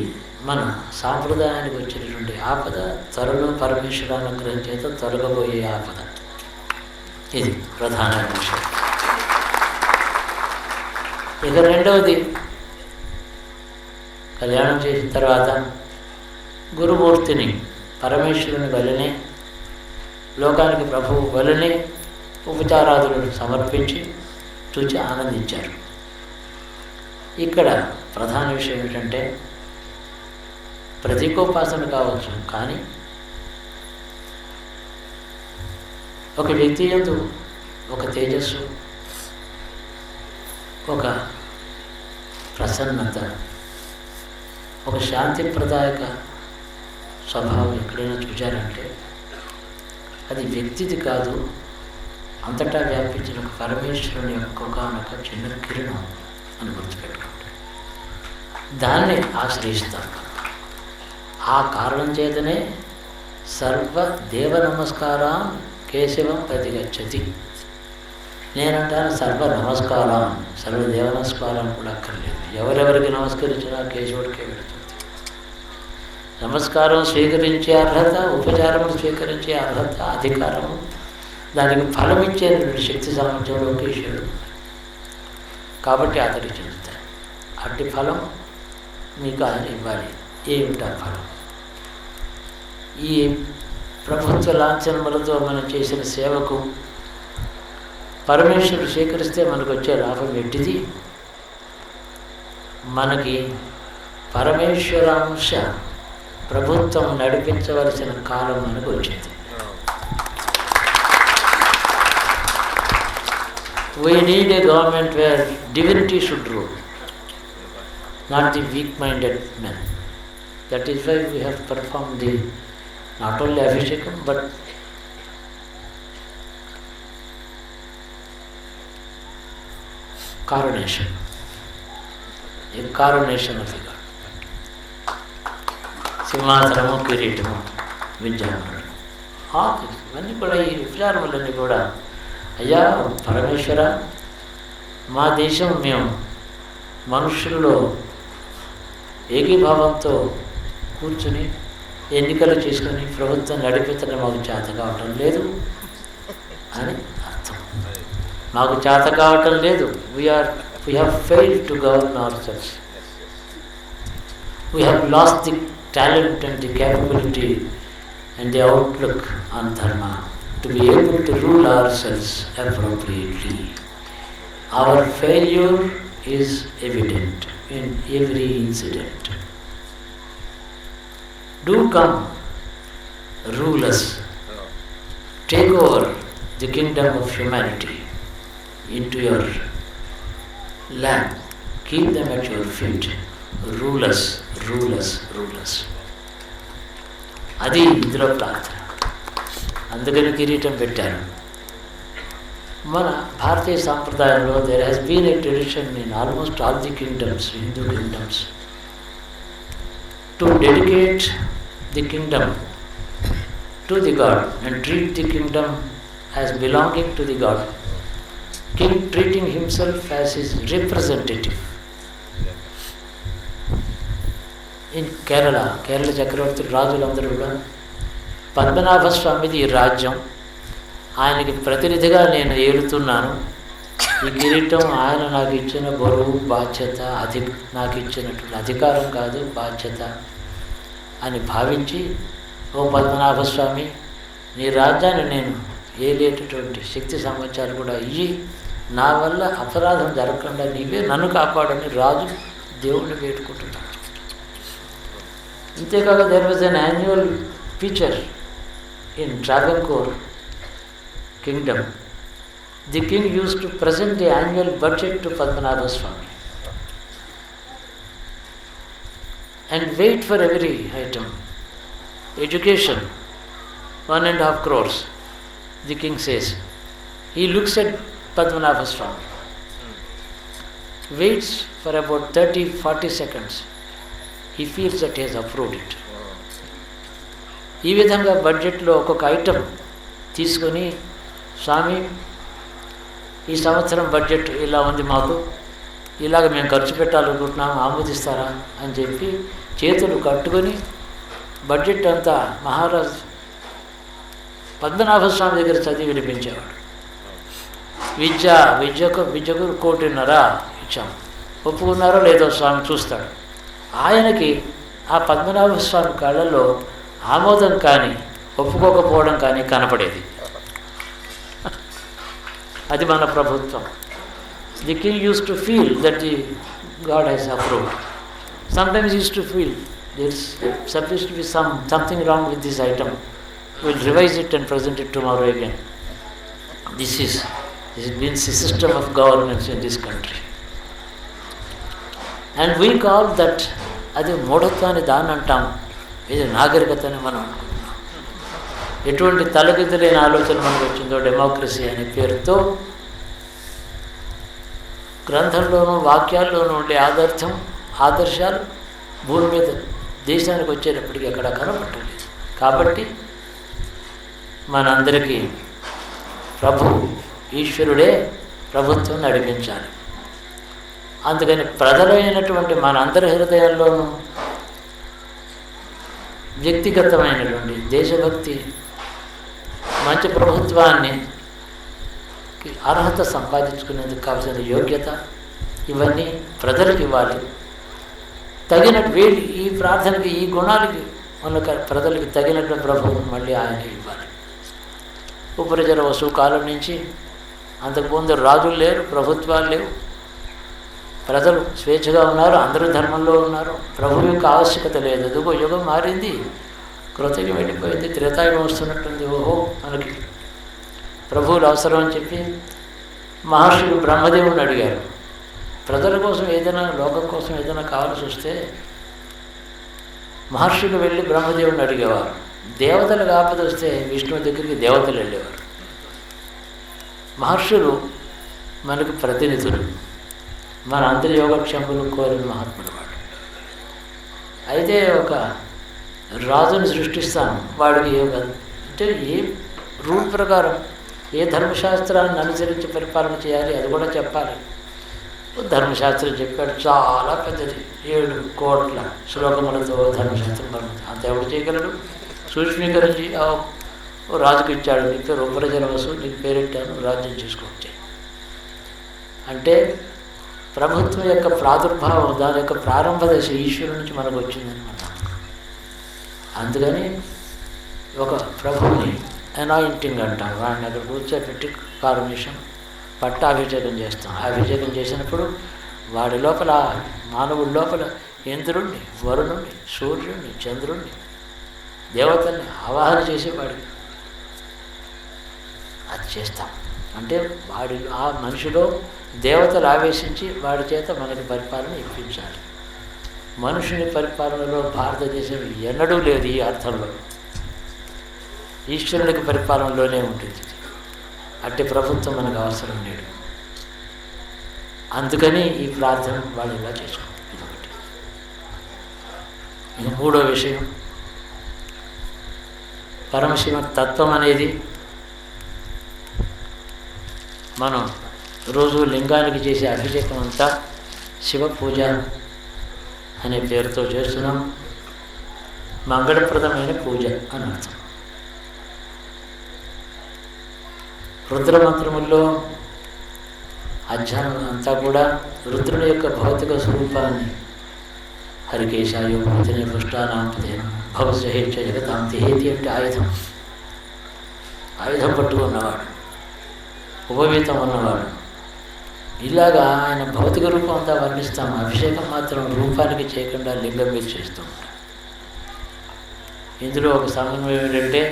మన సాంప్రదాయానికి వచ్చినటువంటి ఆపద. త్వరలో పరమేశ్వరానుగ్రహం చేత తొలగబోయే ఆపద. ఇది ప్రధాన విషయం. ఇక రెండవది, కళ్యాణం చేసిన తర్వాత గురుమూర్తిని పరమేశ్వరుని వలనే, లోకానికి ప్రభువు వలనే ఉపచారాదులను సమర్పించి చూచి ఆనందించారు. ఇక్కడ ప్రధాన విషయం ఏంటంటే, ప్రతీకోపాసన కావచ్చు, కానీ ఒక వ్యక్తి యందు ఒక తేజస్సు, ఒక ప్రసన్నత, ఒక శాంతిప్రదాయక స్వభావం ఎక్కడైనా చూచారంటే అది వ్యక్తిది కాదు, అంతటా వ్యాపించిన ఒక పరమేశ్వరుని యొక్క ఒకనొక చిన్న కిరణం అని గుర్తుపెట్టుకుంటారు. దాన్ని ఆశ్రయిస్తారు. ఆ కారణం చేతనే సర్వ దేవ నమస్కారం కేశవం ప్రతిగచ్చతి. నేనంటాను సర్వ నమస్కారం, సర్వదేవ నమస్కారం కూడా అక్కర్లేదు. ఎవరెవరికి నమస్కరించినా కేశవుడికే పెడుతుంది. నమస్కారం స్వీకరించే అర్హత, ఉపచారము స్వీకరించే అర్హత, అధికారము, దానికి ఫలం ఇచ్చేటువంటి శక్తి సామర్థ్యంలో కేశవుడు. కాబట్టి అతడికి చెందుతాయి. అట్టి ఫలం మీకు ఆయన ఇవ్వాలి. ఏమిటా ఫలం? ఈ ప్రభుత్వ లాంఛనములతో మనం చేసిన సేవకు పరమేశ్వరుడు స్వీకరిస్తే మనకు వచ్చే లాభం ఎట్టిది? మనకి పరమేశ్వరాంశ ప్రభుత్వం నడిపించవలసిన కాలం మనకు వచ్చింది. We need a government where divinity should rule. not the weak-minded men. That is why we have performed the not only Abhishekam but coronation. A coronation of the God. సింహాసనము కిరీటము విద్యామణుడు ఇవన్నీ కూడా ఈ విచారములన్నీ కూడా అయ్యా పరమేశ్వర మా దేశం మేము మనుషుల్లో ఏకీభావంతో కూర్చుని ఎన్నికలు చేసుకొని ప్రభుత్వం నడిపించడం మాకు చేత కావటం లేదు అని అర్థం. మాకు చేత కావటం లేదు. We have failed to govern our selves. We have lost the talent and the capability and the outlook on dharma to be able to rule ourselves appropriately. Our failure is evident in every incident. Do come, rule us, take over the kingdom of humanity into your lap, keep them at your feet. Rule us, rule us, rule us. అది ఇందులో ప్రార్థన. అందుకని కిరీటం పెట్టారు. మన భారతీయ సాంప్రదాయంలో there has been a tradition in almost all the kingdoms, Hindu kingdoms, to dedicate the kingdom to the god and treat the kingdom as belonging to the god, king treating himself as his representative. In Kerala చక్రవర్తులు రాజులందరూ కూడా పద్మనాభ స్వామిది ఈ రాజ్యం, ఆయనకి ప్రతినిధిగా నేను ఏలుతున్నాను, ఈ కిరీటం ఆయన నాకు ఇచ్చిన బరువు బాధ్యత, నాకు ఇచ్చినటువంటి అధికారం కాదు బాధ్యత అని భావించి, ఓ పద్మనాభ స్వామి నీ రాజ్యాన్ని నేను ఏలేటటువంటి శక్తి సామర్థ్యాలు కూడా ఇయ్యి, నా వల్ల అపరాధం జరగకుండా నీవే నన్ను కాపాడని రాజు దేవుణ్ణి వేడుకుంటున్నాడు. అంతేకాక there was an annual feature in Travancore kingdom. The king use to present the annual budget to Padmanabha Swami and wait for every item. Education 1.5 crores, the king says. He looks at Padmanabha Swami, waits for about 30-40 seconds. He feels that he has approved it. ఈ విధంగా బడ్జెట్లో ఒక్కొక్క ఐటమ్ తీసుకొని, స్వామి ఈ సంవత్సరం బడ్జెట్ ఇలా ఉంది, మాకు ఇలాగ మేము ఖర్చు పెట్టాలనుకుంటున్నాము, ఆమోదిస్తారా అని చెప్పి చేతులు కట్టుకొని బడ్జెట్ అంతా మహారాజు పద్మనాభ స్వామి దగ్గర చదివి వినిపించేవాడు. విద్యకు 1.5 కోట్లు ఇచ్చాం, ఒప్పుకున్నారో లేదో స్వామి చూస్తాడు. ఆయనకి ఆ పద్మనాభ స్వామి కళ్ళల్లో ఆమోదం కానీ ఒప్పుకోకపోవడం కానీ కనపడేది. అది మన ప్రభుత్వం. The king use to feel that the god has approved. Sometimes use to feel there is suppose to be something wrong with this item, will revise it and present it tomorrow again. This means the system of governance in this country. And we call that, అది మూఢత్వాన్ని దాన్ని అంటాం, ఇది నాగరికతని మనం అనుకుంటున్నాం. ఎటువంటి తలకిందులేని ఆలోచన మనకు వచ్చిందో డెమోక్రసీ అనే పేరుతో గ్రంథంలోనూ వాక్యాల్లోనూ ఉండే ఆదర్శాలు భూమి మీద దేశానికి వచ్చేటప్పటికి ఎక్కడ కనపట్టలేదు. కాబట్టి మనందరికీ ఈశ్వరుడే ప్రభుత్వం నడిపించాలి. అందుకని ప్రజలైనటువంటి మనందరి హృదయాల్లోనూ వ్యక్తిగతమైనటువంటి దేశభక్తి, మంచి ప్రభుత్వాన్ని అర్హత సంపాదించుకునేందుకు కావాల్సిన యోగ్యత, ఇవన్నీ ప్రజలకు ఇవ్వాలి. తగినట్టు ఈ ప్రార్థనకి, ఈ గుణాలకి మన ప్రజలకి తగినట్టు ప్రభుత్వం మళ్ళీ ఆయన ఇవ్వాలి. ఉపరిజల వస్తువు కాలం నుంచి అంతకుముందు రాజులు లేరు, ప్రభుత్వాలు లేవు, ప్రజలు స్వేచ్ఛగా ఉన్నారు, అందరూ ధర్మంలో ఉన్నారు, ప్రభువు యొక్క ఆవశ్యకత లేదు. అదిగో యుగం మారింది, కృతయుగం వెళ్ళిపోయింది, త్రేతాయుగం వస్తున్నట్టుంది, ఓహో మనకి ప్రభువులు అవసరం అని చెప్పి మహర్షులు బ్రహ్మదేవుని అడిగారు, ప్రజల కోసం ఏదైనా, లోకం కోసం ఏదైనా కావాల్సి వస్తే మహర్షులు వెళ్ళి బ్రహ్మదేవుని అడిగేవారు. దేవతలు ఆపద వస్తే విష్ణువు దగ్గరికి దేవతలు వెళ్ళేవారు. మహర్షులు మనకు ప్రతినిధులు, మన అందరి యోగక్షేమలు కోరిన మహాత్ముడు వాడు. అయితే ఒక రాజుని సృష్టిస్తాను, వాడికి అంటే ఏ రూల్ ప్రకారం ఏ ధర్మశాస్త్రాన్ని అనుసరించి పరిపాలన చేయాలి అది కూడా చెప్పాలి. ధర్మశాస్త్రం చెప్పాడు, చాలా పెద్దది, 7 కోట్ల శ్లోకములతో ధర్మశాస్త్రం పడుతుంది. అంత ఎవడు చేయగలడు? సూక్ష్మీకరించి రాజుకు ఇచ్చాడు, నీ పేరు ఉపరజనవసు, నీకు పేరెట్టాను, రాజ్యం చేసుకోవచ్చు. అంటే ప్రభుత్వం యొక్క ప్రాదుర్భావం, దాని యొక్క ప్రారంభ దశ ఈశ్వరు నుంచి మనకు వచ్చిందని మనం. అందుకని ఒక ప్రభువుని అనాయింటింగ్ అంటాం, వాడిని అక్కడ కూర్చోబెట్టి కారుణ్యం పట్టాభిషేకం చేస్తాం. అభిషేకం చేసినప్పుడు వాడి లోపల, మానవుడి లోపల ఇంద్రుణ్ణి, వరుణుణ్ణి, సూర్యుడిని, చంద్రుణ్ణి, దేవతల్ని ఆవాహన చేసేవాడికి అది చేస్తాం. అంటే వాడి ఆ మనిషిలో దేవతలు ఆవేశించి వాడి చేత మనకి పరిపాలన ఇప్పించాలి. మనుషుని పరిపాలనలో భారతదేశం ఎన్నడూ లేదు. ఈ అర్థంలో ఈశ్వరునికి పరిపాలనలోనే ఉంటుంది. అట్టి ప్రభుత్వం మనకు అవసరం లేదు. అందుకని ఈ ప్రార్థన వాళ్ళు ఇలా చేసుకోండి. ఇదొకటి. ఇక 3వ విషయం, పరమశివ తత్వం అనేది మనం రోజు లింగానికి చేసే అభిషేకం అంతా శివ పూజ అనే పేరుతో చేస్తున్నాం. మంగళప్రదమైన పూజ అని అర్థం. రుద్రమంత్రముల్లో అధ్యానం అంతా కూడా రుద్రుని యొక్క భౌతిక స్వరూపాన్ని హరికేశాయ భూతిని పుష్టానాంపదే భవసహేచ్చ జగతాం తిహేతి అంటే ఆయుధం పట్టుకున్నవాడు, ఉపవీతం ఉన్నవాడు. ఇలాగా ఆయన భౌతిక రూపం అంతా వర్ణిస్తాము. అభిషేకం మాత్రం రూపానికి చేయకుండా లింగం మీద చేస్తూ ఉంటాం. ఇందులో ఒక సమన్వయం ఏంటంటే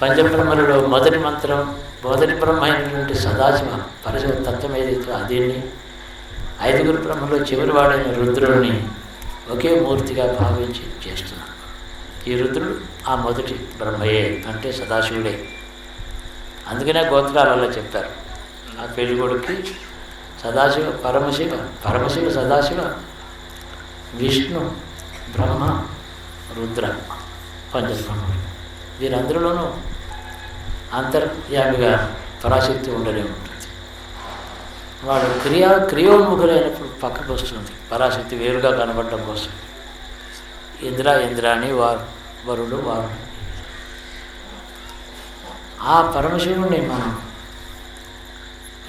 పంచబ్రహ్మలలో మొదటి మంత్రం, మొదటి బ్రహ్మ అయినటువంటి సదాశివ పరశివ తత్వం ఏదైతే అదేని, 5గురు బ్రహ్మలో చివరి వాడైన రుద్రుడిని ఒకే మూర్తిగా భావించి చేస్తున్నాం. ఈ రుద్రుడు ఆ మొదటి బ్రహ్మయే, అంటే సదాశివుడే. అందుకనే గోత్రాలలో చెప్పారు, ఆ పెళ్ళికొడుకి సదాశివ పరమశివ సదాశివ విష్ణు బ్రహ్మ రుద్ర పంచబ్రహ్మలు. వీరందరిలోనూ అంతర్యామిగా పరాశక్తి ఉండనే ఉంటుంది. వాడు క్రియోన్ముఖులైనప్పుడు పక్కకు వస్తుంది పరాశక్తి వేరుగా కనబడటం కోసం. ఇంద్రాణి వరుడు వారు. ఆ పరమశివుడిని మనం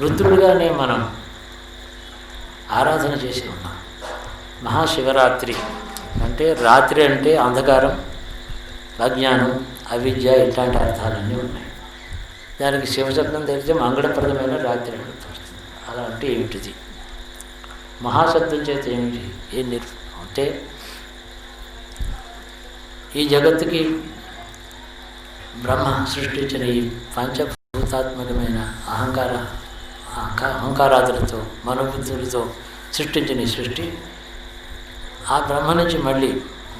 రుద్రుడిగానే మనం ఆరాధన చేసి ఉన్నాం. మహాశివరాత్రి అంటే రాత్రి అంటే అంధకారం, అజ్ఞానం, అవిద్య ఇట్లాంటి అర్థాలన్నీ ఉన్నాయి. దానికి శివశబ్దం తెలిస్తే మంగళప్రదమైన రాత్రి అని వస్తుంది. అలా అంటే ఏమిటిది? మహాశబ్దం చేత ఏమిటి? అంటే ఈ జగత్తుకి బ్రహ్మ సృష్టించిన ఈ పంచభూతాత్మకమైన అహంకారాదులతో మనోబుద్ధులతో సృష్టించిన ఈ సృష్టి, ఆ బ్రహ్మ నుంచి మళ్ళీ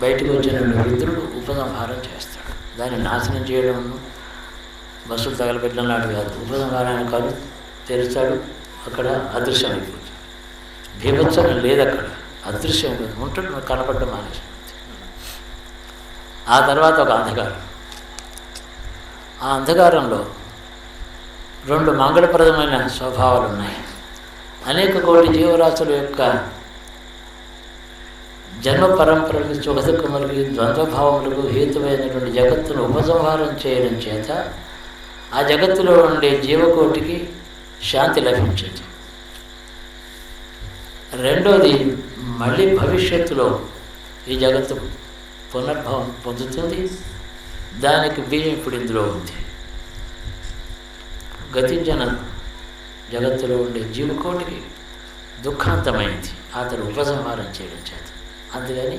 బయటకు వచ్చిన రుద్రుడు ఉపసంహారం చేస్తాడు. దాన్ని నాశనం చేయడం, బస్సులు తగలబెట్టడం లాంటి కాదు. ఉపసంహారాన్ని కలు తెరుస్తాడు, అక్కడ అదృశ్యం అయిపోతుంది. బీభత్సం లేదు, అక్కడ అదృశ్యం ఉంటుంది, కనపడడం మానేసి. ఆ తర్వాత ఒక అంధకారం. ఆ అంధకారంలో 2 మంగళప్రదమైన స్వభావాలు ఉన్నాయి. అనేక కోటి జీవరాశుల యొక్క జన్మ పరంపరలకు, సుఖదుఖములకి, ద్వంద్వభావములకు హేతువైనటువంటి జగత్తును ఉపసంహారం చేయడం చేత ఆ జగత్తులో ఉండే జీవకోటికి శాంతి లభించింది. రెండోది, మళ్ళీ భవిష్యత్తులో ఈ జగత్తు పునర్భవం పొందుతుంది. దానికి బీజం ఇప్పుడు ఇందులో ఉంది. గతించిన జగత్తులో ఉండే జీవకోటికి దుఃఖాంతమైంది అతడు ఉపసంహారం చేయడం చేత. అందుకని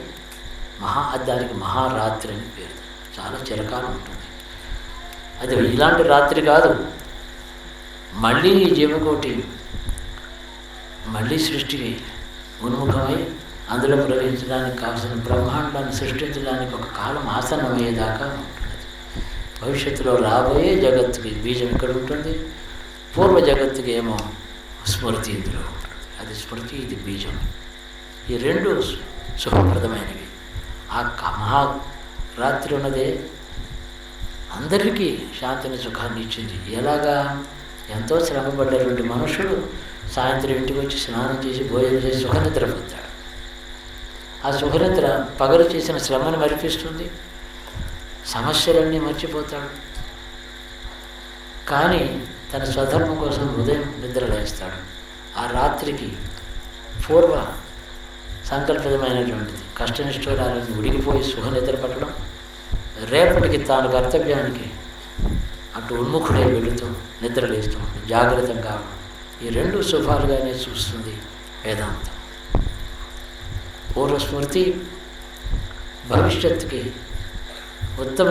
దానికి మహారాత్రి అని పేరు. చాలా చిరకాలం ఉంటుంది. అది ఇలాంటి రాత్రి కాదు, మళ్ళీ ఈ జీవకోటి మళ్ళీ సృష్టికి ఉన్ముఖమై అందులో ప్రవేశించడానికి కావాల్సిన బ్రహ్మాండాన్ని సృష్టించడానికి ఒక కాలం ఆసన్నమయ్యేదాకా ఉంటుంది. భవిష్యత్తులో రాబోయే జగత్తుకి బీజం ఇక్కడ ఉంటుంది, పూర్వ జగత్తుకి ఏమో స్మృతి ఇందులో ఉంటుంది. అది స్మృతి, ఇది బీజం. ఈ రెండు శుభప్రదమైనవి. ఆ మహారాత్రి ఉన్నదే అందరికీ శాంతిని సుఖాన్ని ఇచ్చింది. ఎలాగా? ఎంతో శ్రమపడ్డటువంటి మనుషుడు సాయంత్రం ఇంటికి వచ్చి స్నానం చేసి భోజనం చేసి సుఖనిద్ర పొందాడు. ఆ సుఖనిద్ర పగలు చేసిన శ్రమను మరిపిస్తుంది, సమస్యలన్నీ మర్చిపోతాడు. కానీ తన స్వధర్మం కోసం ఉదయం నిద్ర లేస్తాడు. ఆ రాత్రికి పూర్వ సంకల్పితమైనటువంటిది కష్టనిష్ఠురాలని ఉడికిపోయి సుఖనిద్ర పట్టడం, రేపటికి తాను కర్తవ్యానికి అటు ఉన్ముఖుడై వెళుతూ నిద్రలేస్తూ జాగ్రత్తం కావడం, ఈ రెండు శుభాలుగానే చూస్తుంది వేదాంతం. పూర్వస్మృతి భవిష్యత్తుకి ఉత్తమ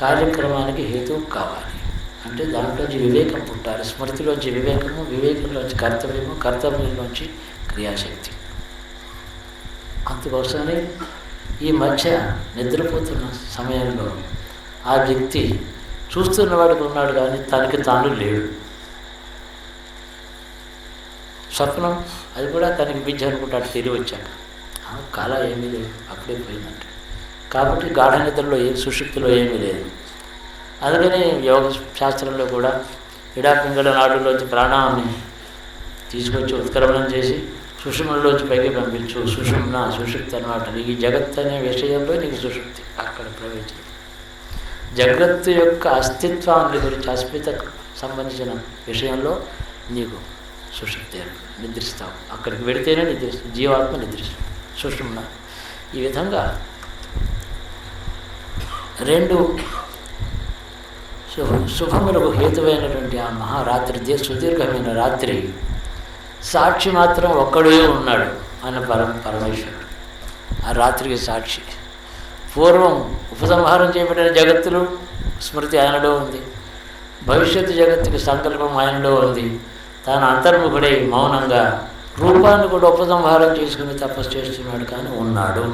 కార్యక్రమానికి హేతువు కావాలి. అంటే దాంట్లోంచి వివేకం పుట్టాలి. స్మృతిలోంచి వివేకము, వివేకంలోంచి కర్తవ్యము, కర్తవ్యంలోంచి క్రియాశక్తి. అందుకోసమని ఈ మధ్య నిద్రపోతున్న సమయంలో ఆ వ్యక్తి చూస్తున్నవాడికి ఉన్నాడు కానీ తనకి తాను లేడు. స్వప్నం అది కూడా తనకి విద్య అనుకుంటాడు. తిరిగి వచ్చాక కళ ఏమీ లేదు, అప్పుడే పోయిందంట. కాబట్టి గాఢ నిద్రలో సుషుప్తిలో ఏమీ లేదు. అందుకని యోగ శాస్త్రంలో కూడా ఇడాపింగళ నాడులోంచి ప్రాణాన్ని తీసుకొచ్చి ఉత్క్రమణం చేసి సుషుమ్నలోంచి పైకి పంపించు. సుషుమ్న సుషుప్తి అన్నమాట. ఈ జగత్ అనే విషయంలో నీకు సుషుప్తి అక్కడ ప్రవేశం. జగత్తు యొక్క అస్తిత్వాన్ని గురించి అస్మితకు సంబంధించిన విషయంలో నీకు సుషుప్తి నిద్రిస్తావు. అక్కడికి వెడితేనే నిద్రిస్తావు. జీవాత్మ నిద్రిస్తావు. సుషుమ్న. ఈ విధంగా రెండు శుభములకు హేతువైనటువంటి ఆ మహారాత్రి, సుదీర్ఘమైన రాత్రి, సాక్షి మాత్రం ఒక్కడే ఉన్నాడు అన్న పరమేశ్వరుడు. ఆ రాత్రికి సాక్షి. పూర్వం ఉపసంహారం చేయబడిన జగత్తులు స్మృతి ఆయనలో ఉంది, భవిష్యత్తు జగత్తుకి సంకల్పం ఆయనలో ఉంది. తాను అంతర్ముఖుడై మౌనంగా రూపాన్ని కూడా ఉపసంహారం చేసుకుని తపస్సు చేస్తున్నాడు. కానీ ఉన్నాడు,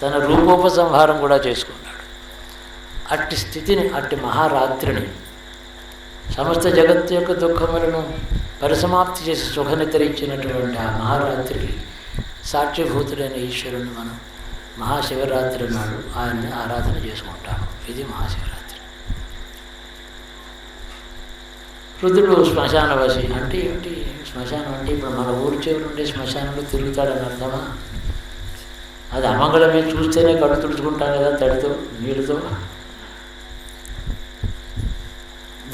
తన రూపోపసంహారం కూడా చేసుకున్నాడు. అట్టి స్థితిని, అట్టి మహారాత్రిని, సమస్త జగత్తు యొక్క దుఃఖములను పరిసమాప్తి చేసి సుఖనిద్ర ఇచ్చినటువంటి ఆ మహారాత్రికి సాక్షిభూతుడైన ఈశ్వరుని మనం మహాశివరాత్రి నాడు ఆయన్ని ఆరాధన చేసుకుంటాము. ఇది మహాశివరాత్రి. రుద్రుడు శ్మశానవాసి అంటే ఏమిటి? శ్మశానం అంటే ఇప్పుడు మన ఊరి చివరి ఉండే శ్మశానంలో తిరుగుతాడని అర్థమా? అది అమంగళమే. చూస్తేనే కడు తుడుచుకుంటాం కదా తడితో నీళ్ళతో.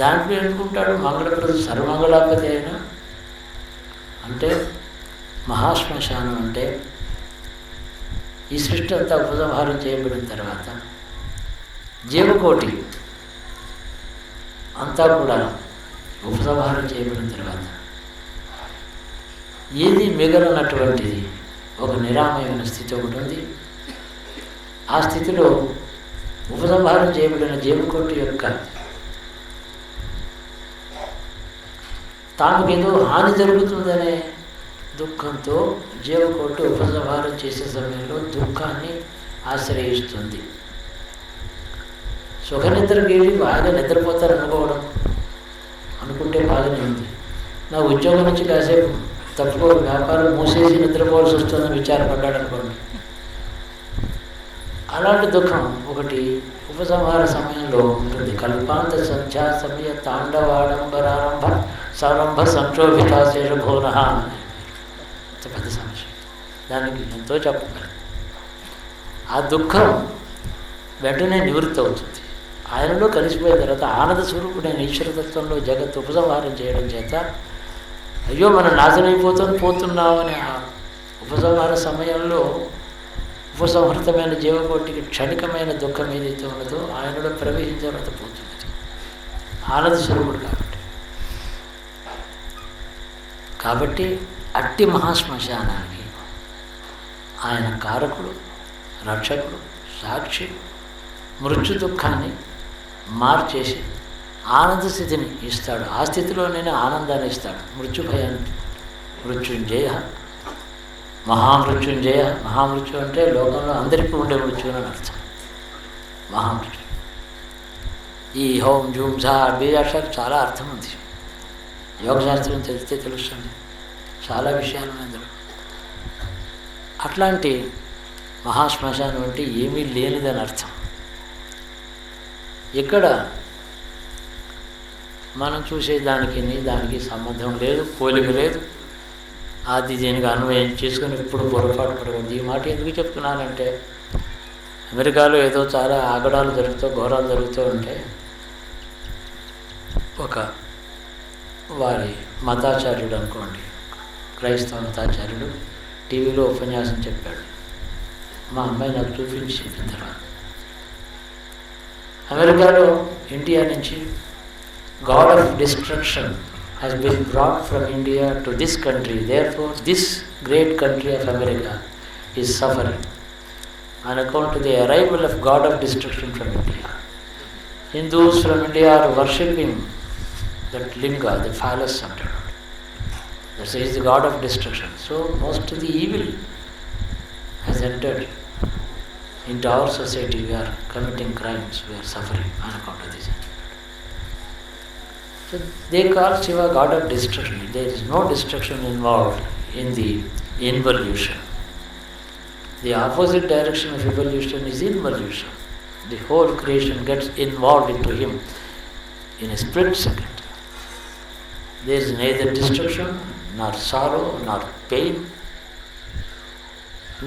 దాంట్లో ఎందుకుంటాడు? మంగళప్రద సర్వమంగళాపతి అయినా. అంటే మహాశ్మశానం అంటే ఈ సృష్టి అంతా ఉపసంహారం చేయబడిన తర్వాత జీవకోటి అంతా కూడా ఉపసంహారం చేయబడిన తర్వాత ఏది మిగలనటువంటిది ఒక నిరామయమైన స్థితి ఒకటి ఉంది. ఆ స్థితిలో ఉపసంహారం చేయబడిన జీవకోటి యొక్క తానుకేదో హాని జరుగుతుందనే దుఃఖంతో జీవకోటి ఉపసంహారం చేసే సమయంలో దుఃఖాన్ని ఆశ్రయిస్తుంది. సుఖనిద్రకి వెళ్ళి బాగా నిద్రపోతారనుకోవడం అనుకుంటే బాగానే ఉంది. నా ఉద్యోగం నుంచి కాసేపు తప్పుకోవాలి, వ్యాపారం మూసేసి నిద్రపోవాల్సి వస్తుందని విచారపడ్డాడు అనుకోండి. అలాంటి దుఃఖం ఒకటి ఉపసంహార సమయంలో ఉంటుంది. కల్పాంత సంధ్యా సమయ తాండవాడంబరారంభ సారంభ సంక్షోభితాశేష భోన. పెద్ద సమస్య, దానికి ఎంతో చెప్పగలరు. ఆ దుఃఖం వెంటనే నివృత్తి అవుతుంది. ఆయనలో కలిసిపోయిన తర్వాత ఆనంద స్వరూపుడైన ఈశ్వరతత్వంలో జగత్తు ఉపసంహారం చేయడం చేత అయ్యో మనం పోతున్నామని ఆ ఉపసంహార సమయంలో ఉపసంహృతమైన జీవకోటికి క్షణికమైన దుఃఖం ఏదైతే ఉన్నదో ఆయనలో ప్రవేశించిన తర్వాత పోతుంది. ఆనంద స్వరూపుడు కాబట్టి అట్టి మహాశ్మశానానికి ఆయన కారకుడు, రక్షకుడు, సాక్షి. మృత్యు దుఃఖాన్ని మార్చేసి ఆనంద స్థితిని ఇస్తాడు. ఆ స్థితిలో నేను ఆనందాన్ని ఇస్తాడు. మృత్యు భయాన్ని మృత్యుంజయ, మహామృత్యుంజయ. మహామృత్యు అంటే లోకంలో అందరికీ ఉండే మృత్యు అని అర్థం. మహామృత్యు. ఈ హోం జూమ్ ఝా బీజాక్షరాలు చాలా అర్థం ఉంది. యోగశాస్త్రం తెలిస్తే తెలుస్తుంది, చాలా విషయాలు అందులో. అట్లాంటి మహాశ్మశానం అంటే ఏమీ లేనిదని అర్థం. ఇక్కడ మనం చూసే దానికి సంబంధం లేదు, పోలిక లేదు. అది దీనికి అన్వయం చేసుకుని ఇప్పుడు పొరపాటు పడకూడదు. ఈ మాట ఎందుకు చెప్తున్నానంటే, అమెరికాలో ఏదో చాలా ఆగడాలు ఘోరాలు జరుగుతూ ఉంటే ఒక వారి మతాచార్యుడు అనుకోండి, క్రైస్తవ మతాచార్యుడు టీవీలో ఉపన్యాసం చెప్పాడు. మా అమ్మాయి నాకు చూపించి చెప్పిన తర్వాత, అమెరికాలో ఇండియా నుంచి God of destruction has been brought from India to this country. Therefore, this great country of America is suffering on account of the arrival of God of destruction from India. Hindus from India are worshipping that linga, the phallus center. That is the God of destruction. So, most of the evil has entered into our society. We are committing crimes, we are suffering on account of this. So they call Shiva God of destruction. There is no destruction involved in the involution. The opposite direction of evolution is involution. The whole creation gets involved into him in a split second. There is neither destruction, nor sorrow, nor pain,